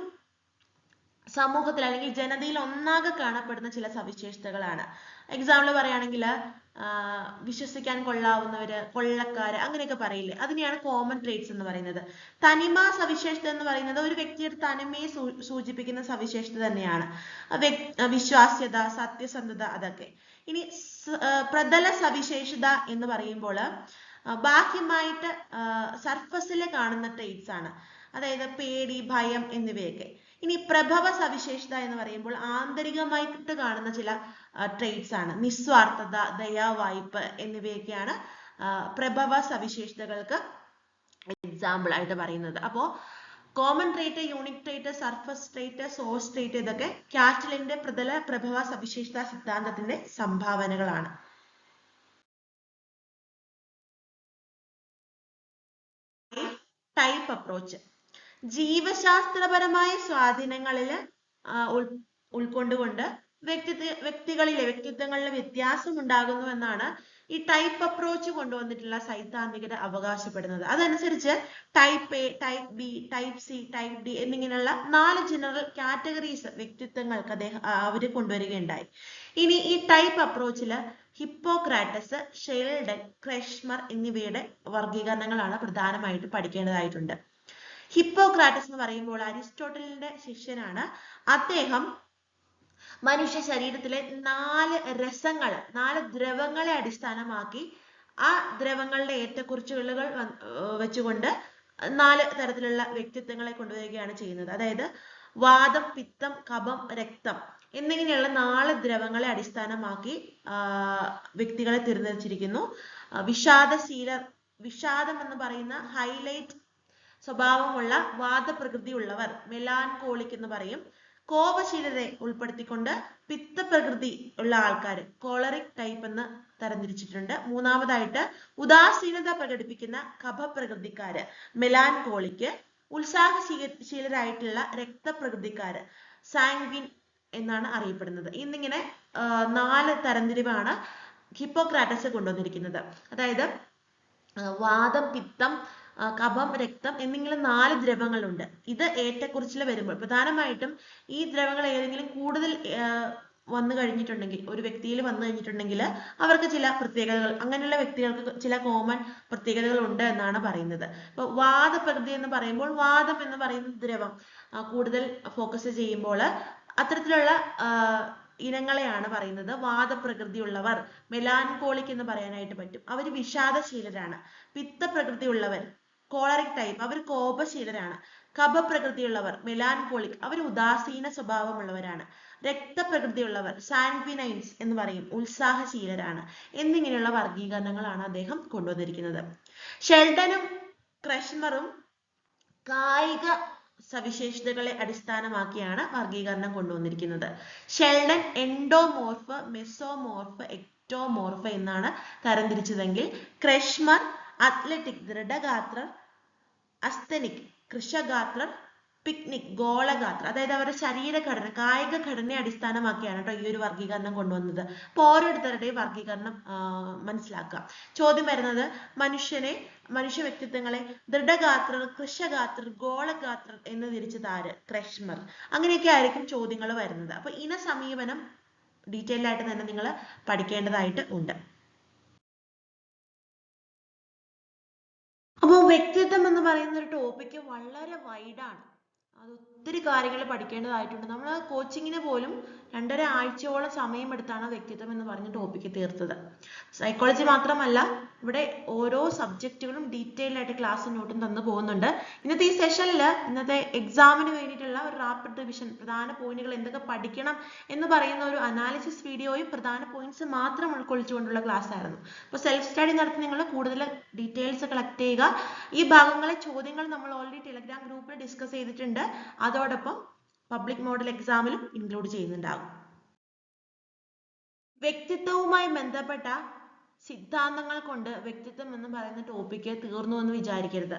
സമൂഹത്തിൽ അല്ലെങ്കിൽ ജനതയിൽ ഒന്നാകെ കാണപ്പെടുന്ന ചില സവിശേഷതകളാണ്. എക്സാമ്പിൾ പറയുകയാണെങ്കിൽ വിശ്വസിക്കാൻ കൊള്ളാവുന്നവര്, കൊള്ളക്കാര്, അങ്ങനെയൊക്കെ പറയില്ലേ, അതിനെയാണ് കോമൺ ട്രേറ്റ്സ് എന്ന് പറയുന്നത്. തനിമ സവിശേഷത എന്ന് പറയുന്നത് ഒരു വ്യക്തിയുടെ തനിമയെ സൂചിപ്പിക്കുന്ന സവിശേഷത തന്നെയാണ്. വിശ്വാസ്യത, സത്യസന്ധത, അതൊക്കെ. ഇനി പ്രതല സവിശേഷത എന്ന് പറയുമ്പോൾ ബാഹ്യമായിട്ട് സർഫസിൽ കാണുന്ന ട്രേറ്റ്സ് ആണ്, അതായത് പേടി, ഭയം എന്നിവയൊക്കെ. ഇനി പ്രഭവ സവിശേഷത എന്ന് പറയുമ്പോൾ ആന്തരികമായിട്ട് കാണുന്ന ചില ട്രേറ്റ്സ് ആണ്. നിസ്വാർത്ഥത, ദയ, വായ്പ് എന്നിവയൊക്കെയാണ് പ്രഭവ സവിശേഷതകൾക്ക് എക്സാമ്പിൾ ആയിട്ട് പറയുന്നത്. അപ്പോൾ common trait, unique trait, surface trait, source trait, ഇതൊക്കെ കാറ്റലിന്റെ പ്രതല പ്രഭവ സവിശേഷത സിദ്ധാന്തത്തിന്റെ സംഭാവനകളാണ്. Type approach. ജീവശാസ്ത്രപരമായ സ്വാധീനങ്ങളിൽ ഉൾക്കൊണ്ടുകൊണ്ട് വ്യക്തിത്വങ്ങളിലെ വ്യത്യാസം ഉണ്ടാകുന്നു എന്നാണ് ഈ ടൈപ്പ് അപ്രോച്ച് കൊണ്ടുവന്നിട്ടുള്ള സൈദ്ധാന്തികത അവകാശപ്പെടുന്നത്. അതനുസരിച്ച് type A, type B, type C, type D എന്നിങ്ങനെയുള്ള 4 ജനറൽ കാറ്റഗറീസ് വ്യക്തിത്വങ്ങൾക്ക് അവർ കൊണ്ടുവരികയുണ്ടായി. ഇനി ഈ ടൈപ്പ് അപ്രോച്ചിൽ ഹിപ്പോക്രാറ്റസ്, ഷെൽഡൻ, ക്രെഷ്മർ എന്നിവയുടെ വർഗീകരണങ്ങളാണ് പ്രധാനമായിട്ട് പഠിക്കേണ്ടതായിട്ടുണ്ട്. ഹിപ്പോക്രാറ്റസ് എന്ന് പറയുമ്പോൾ അരിസ്റ്റോട്ടലിന്റെ ശിഷ്യനാണ്. അദ്ദേഹം മനുഷ്യ ശരീരത്തിലെ 4 രസങ്ങൾ, 4 ദ്രവങ്ങളെ അടിസ്ഥാനമാക്കി ആ ദ്രവങ്ങളുടെ ഏറ്റക്കുറിച്ചുകൾ വെച്ചുകൊണ്ട് 4 തരത്തിലുള്ള വ്യക്തിത്വങ്ങളെ കൊണ്ടുവരികയാണ് ചെയ്യുന്നത്. അതായത് വാതം, പിത്തം, കഫം, രക്തം എന്നിങ്ങനെയുള്ള 4 ദ്രവങ്ങളെ അടിസ്ഥാനമാക്കി വ്യക്തികളെ തിരഞ്ഞെടുത്തിരിക്കുന്നു. വിഷാദം എന്ന് പറയുന്ന ഹൈലൈറ്റ് സ്വഭാവമുള്ള വാദപ്രകൃതി ഉള്ളവർ മെലാൻകോളിക് എന്ന് പറയും. കോപശീലരെ ഉൾപ്പെടുത്തിക്കൊണ്ട് പിത്തപ്രകൃതി ഉള്ള ആൾക്കാർ കോളറിക് ടൈപ്പ് എന്ന് തരംതിരിച്ചിട്ടുണ്ട്. മൂന്നാമതായിട്ട് ഉദാസീനത പ്രകടിപ്പിക്കുന്ന കഫപ്രകൃതിക്കാര് മെലാൻകോളിക്ക്, ഉത്സാഹശീലരായിട്ടുള്ള രക്തപ്രകൃതിക്കാര് സാങ്വിൻ എന്നാണ് അറിയപ്പെടുന്നത്. എന്നിങ്ങനെ 4 തരംതിരിവാണ് ഹിപ്പോക്രാറ്റസ് കൊണ്ടുവന്നിരിക്കുന്നത്. അതായത് വാദം, പിത്തം, കഫം, രക്തം എന്നിങ്ങനെ 4 ദ്രവങ്ങളുണ്ട്. ഇത് ഏറ്റക്കുറിച്ചിൽ വരുമ്പോൾ പ്രധാനമായിട്ടും ഈ ദ്രവങ്ങൾ ഏതെങ്കിലും കൂടുതൽ വന്നു കഴിഞ്ഞിട്ടുണ്ടെങ്കിൽ, ഒരു വ്യക്തിയിൽ വന്നു കഴിഞ്ഞിട്ടുണ്ടെങ്കിൽ അവർക്ക് ചില പ്രത്യേകതകൾ, അങ്ങനെയുള്ള വ്യക്തികൾക്ക് ചില കോമൺ പ്രത്യേകതകൾ ഉണ്ട് എന്നാണ് പറയുന്നത്. ഇപ്പൊ വാദപ്രകൃതി എന്ന് പറയുമ്പോൾ വാദം എന്ന് പറയുന്ന ദ്രവം കൂടുതൽ ഫോക്കസ് ചെയ്യുമ്പോൾ അത്തരത്തിലുള്ള ഇനങ്ങളെയാണ് പറയുന്നത്. വാദപ്രകൃതിയുള്ളവർ മെലാൻകോളിക് എന്ന് പറയാനായിട്ട് പറ്റും. അവർ വിഷാദശീലരാണ്. പിത്തപ്രകൃതിയുള്ളവർ കോളറിക് ടൈപ്പ്, അവർ കോപശീലരാണ്. കഫപ്രകൃതിയുള്ളവർ മെലാൻകോളിക്, അവർ ഉദാസീന സ്വഭാവമുള്ളവരാണ്. രക്തപ്രകൃതിയുള്ളവർ സാൻഗ്വിനൈൻസ് എന്ന് പറയും, ഉത്സാഹശീലരാണ്. എന്നിങ്ങനെയുള്ള വർഗീകരണങ്ങളാണ് അദ്ദേഹം കൊണ്ടുവന്നിരിക്കുന്നത്. ഷെൽഡനും ക്രെഷ്മറും കായിക സവിശേഷതകളെ അടിസ്ഥാനമാക്കിയാണ് വർഗീകരണം കൊണ്ടുവന്നിരിക്കുന്നത്. ഷെൽഡൻ എൻഡോമോർഫ്, മെസോമോർഫ്, എക്ടോമോർഫ് എന്നാണ് തരംതിരിച്ചതെങ്കിൽ ക്രെഷ്മർ അത്ലറ്റിക് ദൃഢഗാത്രർ, അസ്തനിക് കൃശഗാത്രർ, പിക്നിക് ഗോളഗാത്രർ, അതായത് അവരുടെ ശരീരഘടന, കായിക ഘടനയെ അടിസ്ഥാനമാക്കിയാണ് കേട്ടോ ഈ ഒരു വർഗീകരണം കൊണ്ടുവന്നത്. അപ്പോൾ ഓരോരുത്തരുടെയും വർഗീകരണം മനസ്സിലാക്കുക. ചോദ്യം വരുന്നത് മനുഷ്യ വ്യക്തിത്വങ്ങളെ ദൃഢഗാത്രർ, കൃശഗാത്രർ, ഗോളഗാത്രർ എന്ന് തിരിച്ചത് ആര്? ക്രെഷ്മർ. അങ്ങനെയൊക്കെ ആയിരിക്കും ചോദ്യങ്ങൾ വരുന്നത്. അപ്പൊ ഇന സമീപനം ഡീറ്റെയിൽ ആയിട്ട് തന്നെ നിങ്ങൾ പഠിക്കേണ്ടതായിട്ട് ഉണ്ട്. അപ്പോൾ വ്യക്തിത്വം എന്ന് പറയുന്ന ഒരു ടോപ്പിക്ക് വളരെ വൈഡാണ്. അത് ഒത്തിരി കാര്യങ്ങൾ പഠിക്കേണ്ടതായിട്ടുണ്ട്. നമ്മൾ കോച്ചിങ്ങിന് പോലും 2.5 ആഴ്ചയോളം സമയമെടുത്താണ് വ്യക്തിത്വം എന്ന് പറഞ്ഞ ടോപ്പിക്ക് തീർത്തത്. സൈക്കോളജി മാത്രമല്ല, ഇവിടെ ഓരോ സബ്ജക്റ്റുകളും ഡീറ്റെയിൽ ആയിട്ട് ക്ലാസ് നോട്ടും തന്നു പോകുന്നുണ്ട്. ഇന്നത്തെ ഈ സെഷനിൽ ഇന്നത്തെ എക്സാമിന് വേണ്ടിയിട്ടുള്ള ഒരു റാപ്പിഡ് റിവിഷൻ, പ്രധാന പോയിന്റുകൾ എന്തൊക്കെ പഠിക്കണം എന്ന് പറയുന്ന ഒരു അനാലിസിസ് വീഡിയോയും പ്രധാന പോയിന്റ്സ് മാത്രം ഉൾക്കൊള്ളിച്ചുകൊണ്ടുള്ള ക്ലാസ് ആയിരുന്നു. അപ്പോൾ സെൽഫ് സ്റ്റഡി നടത്തി നിങ്ങൾ കൂടുതൽ ഡീറ്റെയിൽസ് കളക്ട് ചെയ്യുക. ഈ ഭാഗങ്ങളെ ചോദ്യങ്ങൾ നമ്മൾ ഓൾറെഡി ടെലഗ്രാം ഗ്രൂപ്പിൽ ഡിസ്കസ് ചെയ്തിട്ടുണ്ട്. അതോടൊപ്പം പബ്ലിക് മോഡൽ എക്സാമിലും ഇൻക്ലൂഡ് ചെയ്യുന്നുണ്ടാകും. വ്യക്തിത്വവുമായി ബന്ധപ്പെട്ട സിദ്ധാന്തങ്ങൾ കൊണ്ട് വ്യക്തിത്വം എന്ന് പറയുന്ന ടോപ്പിക്ക് തീർന്നു എന്ന് വിചാരിക്കരുത്.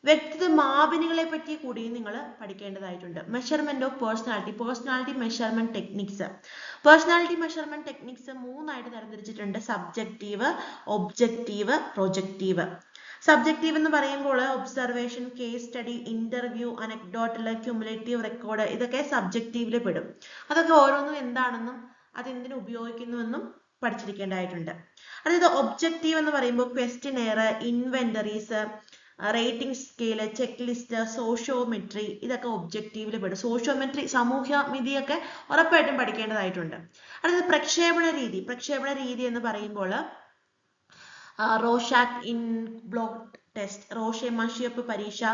വ്യക്തിത്വ മാപിനികളെ പറ്റി കൂടി നിങ്ങൾ പഠിക്കേണ്ടതായിട്ടുണ്ട്. Measurement of personality measurement techniques. Personality measurement techniques 3 ആയിട്ട് തരംതിരിച്ചിട്ടുണ്ട്: സബ്ജക്റ്റീവ്, ഒബ്ജക്റ്റീവ്, പ്രൊജക്റ്റീവ്. സബ്ജക്റ്റീവ് എന്ന് പറയുമ്പോൾ observation, case study, interview, anecdotal, cumulative record, ഇതൊക്കെ സബ്ജക്റ്റീവിൽ പെടും. അതൊക്കെ ഓരോന്നും എന്താണെന്നും അതെന്തിനു ഉപയോഗിക്കുന്നുവെന്നും പഠിച്ചിരിക്കേണ്ടതായിട്ടുണ്ട്. അതായത് ഒബ്ജക്റ്റീവ് എന്ന് പറയുമ്പോൾ questionnaire, inventories, rating scale, check list, sociometry, ഇതൊക്കെ ഒബ്ജക്റ്റീവിൽ പെടും. സോഷ്യോമെട്രി, സാമൂഹ്യമിതിയൊക്കെ ഉറപ്പായിട്ടും പഠിക്കേണ്ടതായിട്ടുണ്ട്. അതായത് പ്രക്ഷേപണ രീതി എന്ന് പറയുമ്പോൾ Rorschach ink blot test, Rorschach മഷിയപ്പ് പരീക്ഷ,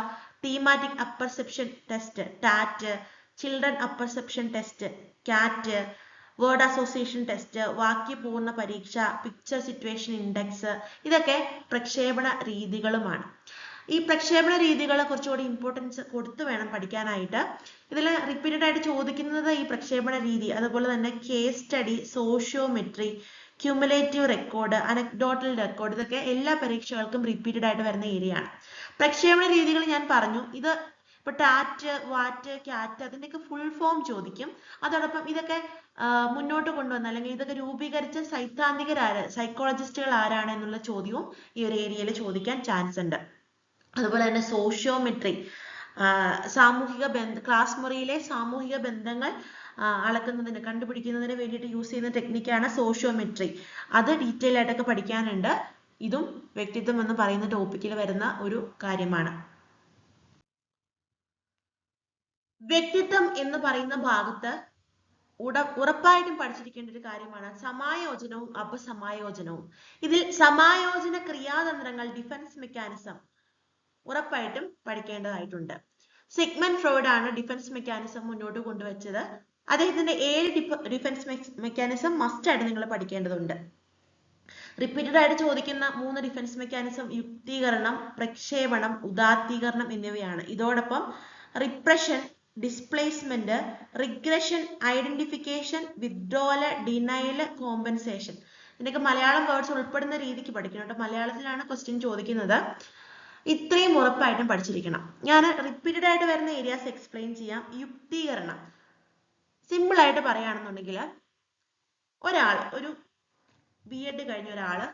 thematic apperception test TAT, children apperception test CAT, word association test, വാക്യപൂർണ്ണ പരീക്ഷ, പിക്ചർ സിറ്റുവേഷൻ ഇൻഡെക്സ്, ഇതൊക്കെ പ്രക്ഷേപണ രീതികളുമാണ്. ഈ പ്രക്ഷേപണ രീതികൾ കുറച്ചുകൂടി ഇമ്പോർട്ടൻസ് കൊടുത്തു വേണം പഠിക്കാനായിട്ട്. ഇതിൽ റിപ്പീറ്റഡ് ആയിട്ട് ചോദിക്കുന്നത് ഈ പ്രക്ഷേപണ രീതി, അതുപോലെ തന്നെ case study, sociometry, cumulative record, anecdotal record, ഇതൊക്കെ എല്ലാ പരീക്ഷകൾക്കും റിപ്പീറ്റഡ് ആയിട്ട് വരുന്ന ഏരിയ ആണ്. പ്രക്ഷേപണ രീതികൾ ഞാൻ പറഞ്ഞു. ഇത് ഇപ്പൊ ടാറ്റ്, വാറ്റ്, ക്യാറ്റ്, അതിൻ്റെയൊക്കെ ഫുൾ ഫോം ചോദിക്കും. അതോടൊപ്പം ഇതൊക്കെ മുന്നോട്ട് കൊണ്ടുവന്ന അല്ലെങ്കിൽ ഇതൊക്കെ രൂപീകരിച്ച സൈദ്ധാന്തികരാര്, സൈക്കോളജിസ്റ്റുകൾ ആരാണ് എന്നുള്ള ചോദ്യവും ഈ ഒരു ഏരിയയിൽ ചോദിക്കാൻ ചാൻസ് ഉണ്ട്. അതുപോലെ തന്നെ സോഷ്യോമെട്രി, ക്ലാസ് മുറിയിലെ സാമൂഹിക ബന്ധങ്ങൾ അളക്കുന്നതിന്, കണ്ടുപിടിക്കുന്നതിന് വേണ്ടിയിട്ട് യൂസ് ചെയ്യുന്ന ടെക്നിക്കാണ് സോഷ്യോമെട്രി. അത് ഡീറ്റെയിൽ ആയിട്ടൊക്കെ പഠിക്കാനുണ്ട്. ഇതും വ്യക്തിത്വം എന്ന് പറയുന്ന ടോപ്പിക്കിൽ വരുന്ന ഒരു കാര്യമാണ്. വ്യക്തിത്വം എന്ന് പറയുന്ന ഭാഗത്ത് ഉറപ്പായിട്ടും പഠിച്ചിരിക്കേണ്ട ഒരു കാര്യമാണ് സമായോജനവും അപസമായോജനവും. ഇതിൽ സമായോജന ക്രിയാതന്ത്രങ്ങൾ, ഡിഫൻസ് മെക്കാനിസം ഉറപ്പായിട്ടും പഠിക്കേണ്ടതായിട്ടുണ്ട്. സിഗ്മണ്ട് ഫ്രോയിഡ് ആണ് ഡിഫൻസ് മെക്കാനിസം മുന്നോട്ട് കൊണ്ടുവച്ചത്. അദ്ദേഹത്തിന്റെ 7 ഡിഫൻസ് മെക്കാനിസം മസ്റ്റ് ആയിട്ട് നിങ്ങൾ പഠിക്കേണ്ടതുണ്ട്. റിപ്പീറ്റഡ് ആയിട്ട് ചോദിക്കുന്ന 3 ഡിഫൻസ് മെക്കാനിസം യുക്തീകരണം, പ്രക്ഷേപണം, ഉദാത്തീകരണം എന്നിവയാണ്. ഇതോടൊപ്പം repression, displacement, regression, identification, withdrawal, denial, compensation. ഇതിനൊക്കെ മലയാളം വേർഡ്സ് ഉൾപ്പെടുന്ന രീതിക്ക് പഠിക്കണം കേട്ടോ. മലയാളത്തിലാണ് ക്വസ്റ്റ്യൻ ചോദിക്കുന്നത്. ഇത്രയും ഉറപ്പായിട്ടും പഠിച്ചിരിക്കണം. ഞാൻ റിപ്പീറ്റഡ് ആയിട്ട് വരുന്ന ഏരിയാസ് എക്സ്പ്ലെയിൻ ചെയ്യാം. യുക്തീകരണം സിമ്പിൾ ആയിട്ട് പറയുകയാണെന്നുണ്ടെങ്കിൽ, ഒരു B.Ed കഴിഞ്ഞ ഒരാള്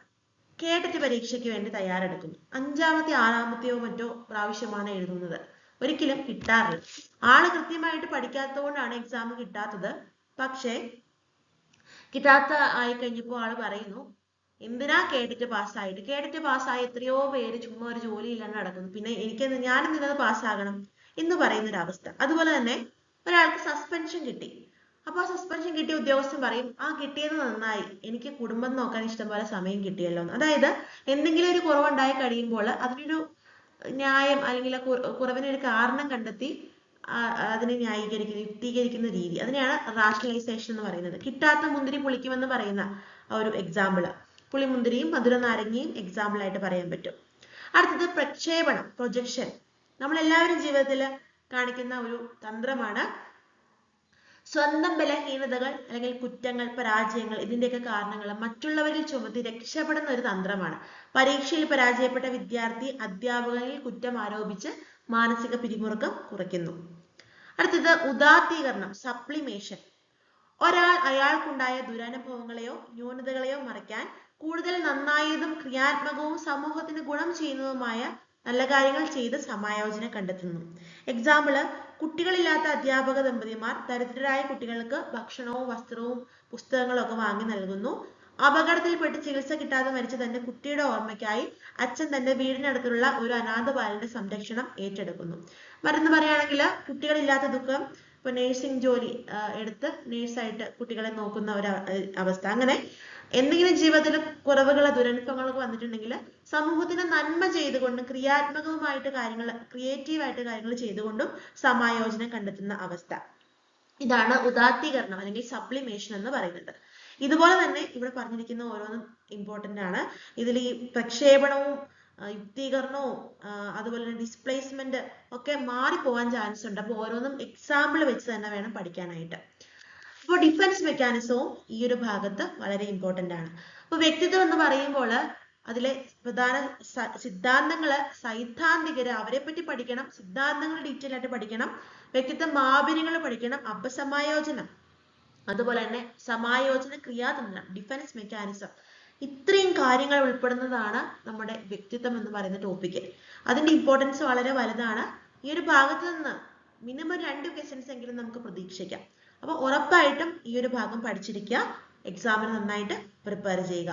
കേഡറ്റ് പരീക്ഷയ്ക്ക് വേണ്ടി തയ്യാറെടുക്കുന്നു. 5ാമത്തെ 6ാമത്തെയോ മറ്റോ പ്രാവശ്യമാണ് എഴുതുന്നത്. ഒരിക്കലും കിട്ടാറില്ല. ആള് കൃത്യമായിട്ട് പഠിക്കാത്തതുകൊണ്ടാണ് എക്സാം കിട്ടാത്തത്. പക്ഷേ കിട്ടാത്ത ആയി കഴിഞ്ഞപ്പോൾ ആള് പറയുന്നു, എന്തിനാ കേഡറ്റ് പാസ്സായിട്ട്, കേഡറ്റ് പാസ്സായ എത്രയോ പേര് ചുമ്മാ ഒരു ജോലി ഇല്ലാണ്ട് നടക്കുന്നു, പിന്നെ ഞാനും നിന്നത് പാസ്സാകണം എന്ന് പറയുന്ന ഒരു അവസ്ഥ. അതുപോലെ തന്നെ ഒരാൾക്ക് സസ്പെൻഷൻ കിട്ടി. അപ്പൊ ആ സസ്പെൻഷൻ കിട്ടിയ ഉദ്യോഗസ്ഥൻ പറയും, ആ കിട്ടിയത് നന്നായി, എനിക്ക് കുടുംബം നോക്കാൻ ഇഷ്ടംപോലെ സമയം കിട്ടിയല്ലോ എന്ന്. അതായത് എന്തെങ്കിലും ഒരു കുറവുണ്ടായി കഴിയുമ്പോൾ അതിനൊരു ന്യായം അല്ലെങ്കിൽ കുറവിനൊരു കാരണം കണ്ടെത്തി അതിനെ ന്യായീകരിക്കുന്ന, യുക്തീകരിക്കുന്ന രീതി, അതിനെയാണ് റാഷണലൈസേഷൻ എന്ന് പറയുന്നത്. കിട്ടാത്ത മുന്തിരി പുളിക്കുമെന്ന് പറയുന്ന ഒരു എക്സാമ്പിള്, പുളിമുന്തിരിയും മധുര നാരങ്ങയും എക്സാമ്പിൾ ആയിട്ട് പറയാൻ പറ്റും. അടുത്തത് പ്രക്ഷേപണം, പ്രൊജക്ഷൻ. നമ്മളെല്ലാവരും ജീവിതത്തിൽ കാണിക്കുന്ന ഒരു തന്ത്രമാണ് സ്വന്തം ബലഹീനതകൾ അല്ലെങ്കിൽ കുറ്റങ്ങൾ, പരാജയങ്ങൾ, ഇതിന്റെയൊക്കെ കാരണങ്ങൾ മറ്റുള്ളവരിൽ ചുമത്തി രക്ഷപ്പെടുന്ന ഒരു തന്ത്രമാണ്. പരീക്ഷയിൽ പരാജയപ്പെട്ട വിദ്യാർത്ഥി അധ്യാപകനിൽ കുറ്റം ആരോപിച്ച് മാനസിക പിരിമുറുക്കം കുറയ്ക്കുന്നു. അടുത്തത് ഉദാത്തീകരണം, സപ്ലിമേഷൻ. ഒരാൾ അയാൾക്കുണ്ടായ ദുരനുഭവങ്ങളെയോ ന്യൂനതകളെയോ മറയ്ക്കാൻ കൂടുതൽ നന്നായതും ക്രിയാത്മകവും സമൂഹത്തിന് ഗുണം ചെയ്യുന്നതുമായ നല്ല കാര്യങ്ങൾ ചെയ്ത് സമായോജനം കണ്ടെത്തുന്നു. എക്സാമ്പിള്, കുട്ടികളില്ലാത്ത അധ്യാപക ദമ്പതിമാർ ദരിദ്രരായ കുട്ടികൾക്ക് ഭക്ഷണവും വസ്ത്രവും പുസ്തകങ്ങളും ഒക്കെ വാങ്ങി നൽകുന്നു. അപകടത്തിൽപ്പെട്ട് ചികിത്സ കിട്ടാതെ മരിച്ച തന്റെ കുട്ടിയുടെ ഓർമ്മയ്ക്കായി അച്ഛൻ തന്റെ വീടിനടുത്തുള്ള ഒരു അനാഥ ബാലന്റെ സംരക്ഷണം ഏറ്റെടുക്കുന്നു. മറ്റൊന്ന് പറയുകയാണെങ്കിൽ, കുട്ടികളില്ലാത്ത ദുഃഖം, ഇപ്പൊ നേഴ്സിംഗ് ജോലി എടുത്ത് നേഴ്സായിട്ട് കുട്ടികളെ നോക്കുന്ന ഒരു അവസ്ഥ. അങ്ങനെ എന്തെങ്കിലും ജീവിതത്തിൽ കുറവുകളോ ദുരനുഭവങ്ങളൊക്കെ വന്നിട്ടുണ്ടെങ്കിൽ സമൂഹത്തിന് നന്മ ചെയ്തുകൊണ്ടും ക്രിയാത്മകവുമായിട്ട് ക്രിയേറ്റീവായിട്ട് കാര്യങ്ങൾ ചെയ്തുകൊണ്ടും സമായോജനം കണ്ടെത്തുന്ന അവസ്ഥ. ഇതാണ് ഉദാത്തീകരണം അല്ലെങ്കിൽ സപ്ലിമേഷൻ എന്ന് പറയുന്നത്. ഇതുപോലെ തന്നെ ഇവിടെ പറഞ്ഞിരിക്കുന്ന ഓരോന്നും ഇമ്പോർട്ടന്റ് ആണ്. ഇതിൽ ഈ പ്രക്ഷേപണവും യുക്തീകരണവും അതുപോലെ തന്നെ ഡിസ്പ്ലേസ്മെന്റ് ഒക്കെ മാറിപ്പോവാൻ ചാൻസ് ഉണ്ട്. അപ്പോൾ ഓരോന്നും എക്സാമ്പിൾ വെച്ച് തന്നെ വേണം പഠിക്കാനായിട്ട്. അപ്പോൾ ഡിഫൻസ് മെക്കാനിസവും ഈ ഒരു ഭാഗത്ത് വളരെ ഇമ്പോർട്ടന്റ് ആണ്. അപ്പോൾ വ്യക്തിത്വം എന്ന് പറയുമ്പോൾ അതിലെ പ്രധാന സിദ്ധാന്തങ്ങള്, സൈദ്ധാന്തികര്, അവരെ പറ്റി പഠിക്കണം, സിദ്ധാന്തങ്ങൾ ഡീറ്റെയിൽ ആയിട്ട് പഠിക്കണം, വ്യക്തിത്വ മാപിനികൾ പഠിക്കണം, അപസമായോജനം, അതുപോലെ തന്നെ സമായോജന ക്രിയാതന്ത്രം, ഡിഫൻസ് മെക്കാനിസം, ഇത്രയും കാര്യങ്ങൾ ഉൾപ്പെടുന്നതാണ് നമ്മുടെ വ്യക്തിത്വം എന്ന് പറയുന്ന ടോപ്പിക്ക്. അതിന്റെ ഇമ്പോർട്ടൻസ് വളരെ വലുതാണ്. ഈ ഒരു ഭാഗത്ത് നിന്ന് മിനിമം 2 ക്വസ്റ്റ്യൻസ് എങ്കിലും നമുക്ക് പ്രതീക്ഷിക്കാം. അപ്പോൾ ഉറപ്പായിട്ടും ഈ ഒരു ഭാഗം പഠിച്ചിരിക്കുക, എക്സാമിന് നന്നായിട്ട് പ്രിപ്പയർ ചെയ്യുക.